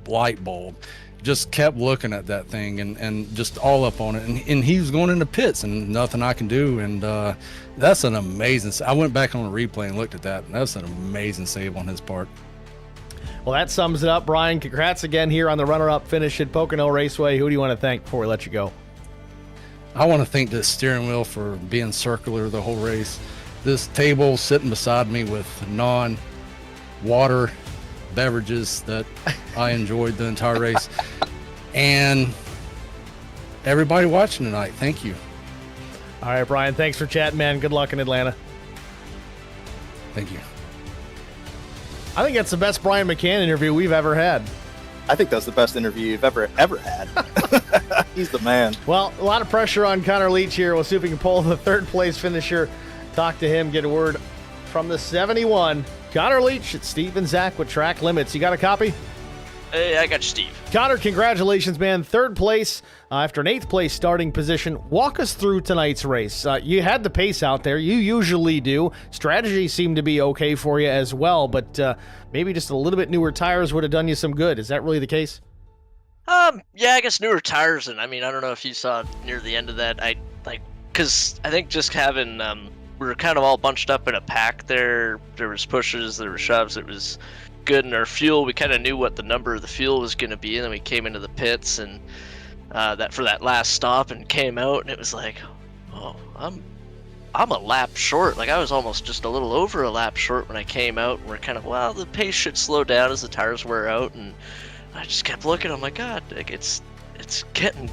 light bulb. Just kept looking at that thing and just all up on it, and he was going into pits and nothing I can do. And that's an amazing. I went back on a replay and looked at that, and that's an amazing save on his part. Well, that sums it up, Brian. Congrats again here on the runner-up finish at Pocono Raceway. Who do you want to thank before we let you go? I want to thank the steering wheel for being circular the whole race. This table sitting beside me with non-water beverages that I enjoyed the entire race, and everybody watching tonight, thank you. All right, Brian, thanks for chatting, man. Good luck in Atlanta. Thank you. I think that's the best Brian McCann interview we've ever had. I think that's the best interview you've ever had. He's the man. Well, a lot of pressure on Connor Leach here. We'll see if we can pull the 3rd place finisher, talk to him, get a word from the 71. Connor Leach at Steve and Zach with Track Limits. You got a copy? Hey, I got you, Steve. Connor, congratulations, man. Third place after an 8th place starting position. Walk us through tonight's race. You had the pace out there. You usually do. Strategy seemed to be okay for you as well, but maybe just a little bit newer tires would have done you some good. Is that really the case? Yeah, I guess newer tires, and I mean, I don't know if you saw near the end of that, because I think just having, we were kind of all bunched up in a pack there. There was pushes, there were shoves. It was good in our fuel. We kind of knew what the number of the fuel was going to be, and then we came into the pits and that for that last stop and came out, and it was like, oh, I'm a lap short. Like, I was almost just a little over a lap short when I came out, and we're kind of, well, the pace should slow down as the tires wear out. And I just kept looking. I'm like, God, like it's getting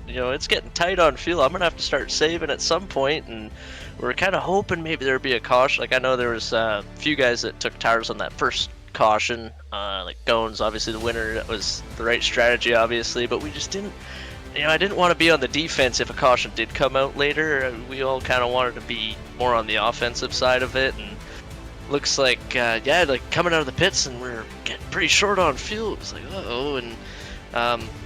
it's getting tight on fuel. I'm gonna have to start saving at some point. And we're kind of hoping maybe there'd be a caution. Like, I know there was a few guys that took tires on that first caution, like Gones, obviously the winner. That was the right strategy, obviously, but we just didn't, I didn't want to be on the defense if a caution did come out later. We all kind of wanted to be more on the offensive side of it, and looks like, like coming out of the pits and we're getting pretty short on fuel. It was like, uh-oh, and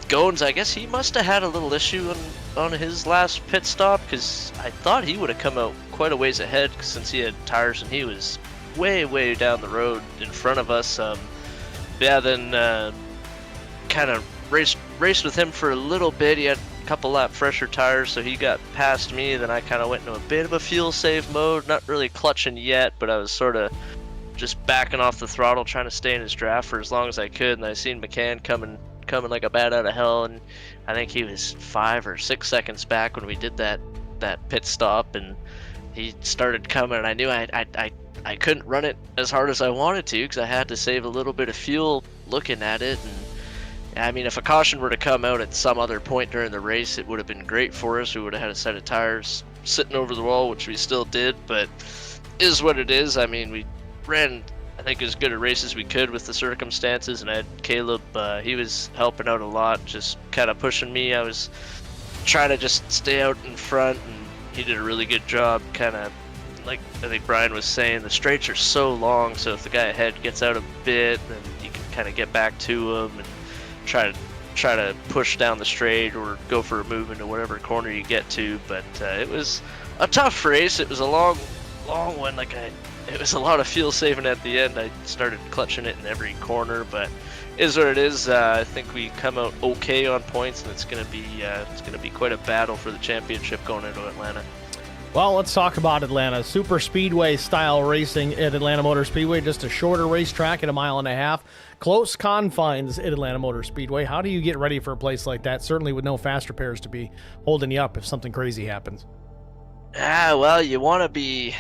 Gones, I guess he must have had a little issue on his last pit stop, because I thought he would have come out quite a ways ahead since he had tires and he was way down the road in front of us. Then kind of raced with him for a little bit. He had a couple lap fresher tires, so he got past me. Then I kind of went into a bit of a fuel save mode, not really clutching yet, but I was sort of just backing off the throttle, trying to stay in his draft for as long as I could. And I seen McCann coming like a bat out of hell, and I think he was 5 or 6 seconds back when we did that pit stop, and he started coming, and I knew I couldn't run it as hard as I wanted to, because I had to save a little bit of fuel looking at it. And I mean, if a caution were to come out at some other point during the race, it would have been great for us. We would have had a set of tires sitting over the wall, which we still did, but is what it is. I mean, we ran, I think, as good a race as we could with the circumstances, and I had Caleb, he was helping out a lot, just kind of pushing me. I was trying to just stay out in front, and he did a really good job. Kind of like I think Brian was saying, the straights are so long, so if the guy ahead gets out a bit, then you can kind of get back to him and try to push down the straight or go for a move into whatever corner you get to. But it was a tough race. It was a long one. It was a lot of fuel saving at the end. I started clutching it in every corner, but is what it is. I think we come out okay on points, and it's gonna be quite a battle for the championship going into Atlanta. Well, let's talk about Atlanta. Super speedway style racing at Atlanta Motor Speedway, just a shorter racetrack at 1.5 miles. Close confines at Atlanta Motor Speedway. How do you get ready for a place like that? Certainly with no fast repairs to be holding you up if something crazy happens. Well, you want to be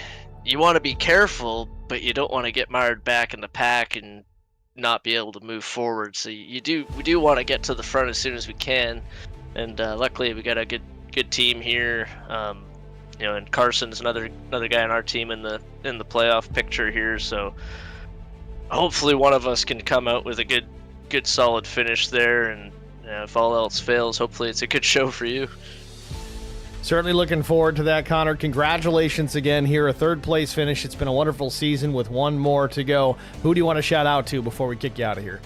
careful, but you don't want to get mired back in the pack and not be able to move forward. So we do want to get to the front as soon as we can, and luckily we got a good team here. And Carson's another guy on our team in the playoff picture here. So hopefully one of us can come out with a good solid finish there, and if all else fails, hopefully it's a good show for you. Certainly looking forward to that, Connor. Congratulations again here, a third place finish. It's been a wonderful season with one more to go. Who do you want to shout out to before we kick you out of here?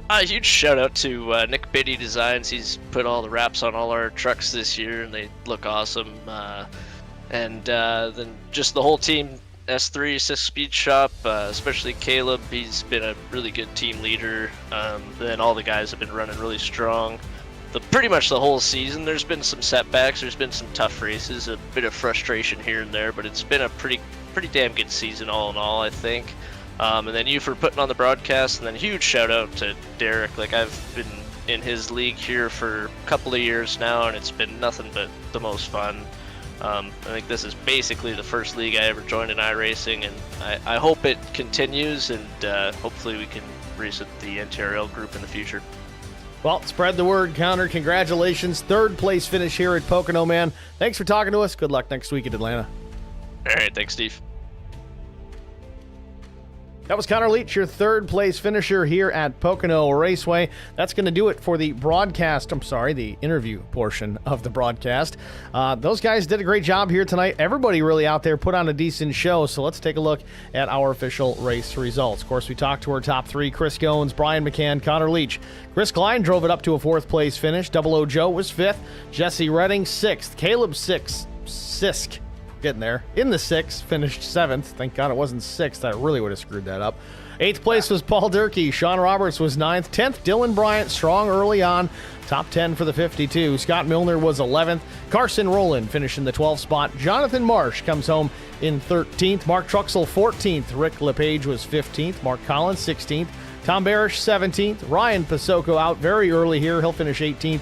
A huge shout out to Nick Biddy Designs. He's put all the wraps on all our trucks this year, and they look awesome. And then just the whole team, S3 Assist Speed Shop, especially Caleb. He's been a really good team leader. Then all the guys have been running really strong. Pretty much the whole season. There's been some setbacks, there's been some tough races, a bit of frustration here and there, but it's been a pretty damn good season all in all, I think. And then you for putting on the broadcast, and then huge shout out to Derek. Like, I've been in his league here for a couple of years now, and it's been nothing but the most fun. I think this is basically the first league I ever joined in iRacing, and I hope it continues, and hopefully we can race with the NTRL group in the future. Well, spread the word, Connor. Congratulations. Third place finish here at Pocono, man. Thanks for talking to us. Good luck next week at Atlanta. All right. Thanks, Steve. That was Connor Leach, your third place finisher here at Pocono Raceway. That's going to do it for the the interview portion of the broadcast. Those guys did a great job here tonight. Everybody really out there put on a decent show, so let's take a look at our official race results. Of course, we talked to our top three, Chris Goins, Brian McCann, Connor Leach. Chris Klein drove it up to a fourth place finish. Double O Joe was fifth. Jesse Redding, sixth. Caleb Sisk. Getting there. In the sixth, finished seventh. Thank God it wasn't sixth. I really would have screwed that up. Eighth place was Paul Durkee. Sean Roberts was ninth. 10th, Dylan Bryant, strong early on. Top 10 for the 52. Scott Milner was 11th. Carson Rowland finished in the 12th spot. Jonathan Marsh comes home in 13th. Mark Truxell, 14th. Rick LePage was 15th. Mark Collins, 16th. Tom Barish, 17th. Ryan Pasoko out very early here. He'll finish 18th.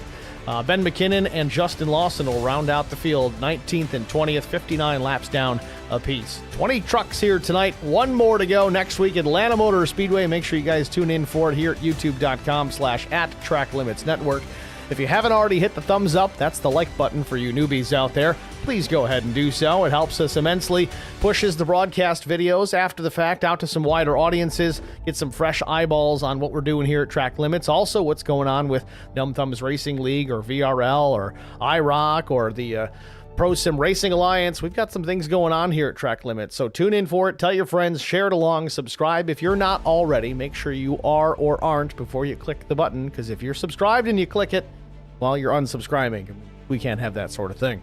Ben McKinnon and Justin Lawson will round out the field, 19th and 20th, 59 laps down apiece. 20 trucks here tonight, one more to go next week at Atlanta Motor Speedway. Make sure you guys tune in for it here at youtube.com/@TrackLimitsNetwork. If you haven't already hit the thumbs up, that's the like button for you newbies out there. Please go ahead and do so. It helps us immensely, pushes the broadcast videos after the fact out to some wider audiences, get some fresh eyeballs on what we're doing here at Track Limits. Also, what's going on with Numb Thumbs Racing League or VRL or IROC or the Pro Sim Racing Alliance. We've got some things going on here at Track Limits, so tune in for it. Tell your friends, share it along, subscribe. If you're not already, make sure you are or aren't before you click the button, because if you're subscribed and you click it, well, you're unsubscribing. We can't have that sort of thing.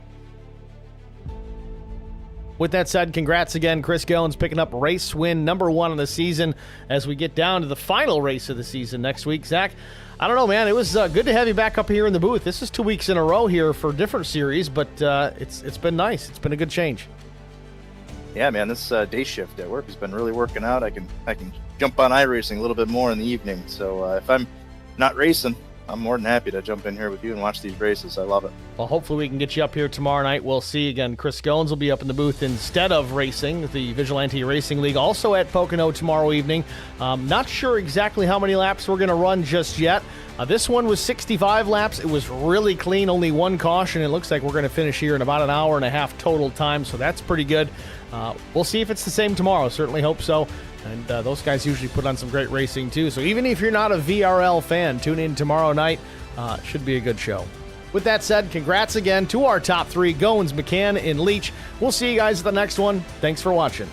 With that said, congrats again, Chris Goins, picking up race win number 1 of the season as we get down to the final race of the season next week. Zach, I don't know, man. It was good to have you back up here in the booth. This is 2 weeks in a row here for different series, but it's been nice. It's been a good change. Yeah, man, this day shift at work has been really working out. I can jump on iRacing a little bit more in the evening. So if I'm not racing, I'm more than happy to jump in here with you and watch these races. I love it. Well, hopefully we can get you up here tomorrow night. We'll see again. Chris Goins will be up in the booth instead of racing. The Vigilante Racing League also at Pocono tomorrow evening. Not sure exactly how many laps we're going to run just yet. This one was 65 laps. It was really clean, only one caution. It looks like we're going to finish here in about an hour and a half total time, so that's pretty good. We'll see if it's the same tomorrow. Certainly hope so. And those guys usually put on some great racing, too. So even if you're not a VRL fan, tune in tomorrow night. Should be a good show. With that said, congrats again to our top three, Goins, McCann, and Leach. We'll see you guys at the next one. Thanks for watching.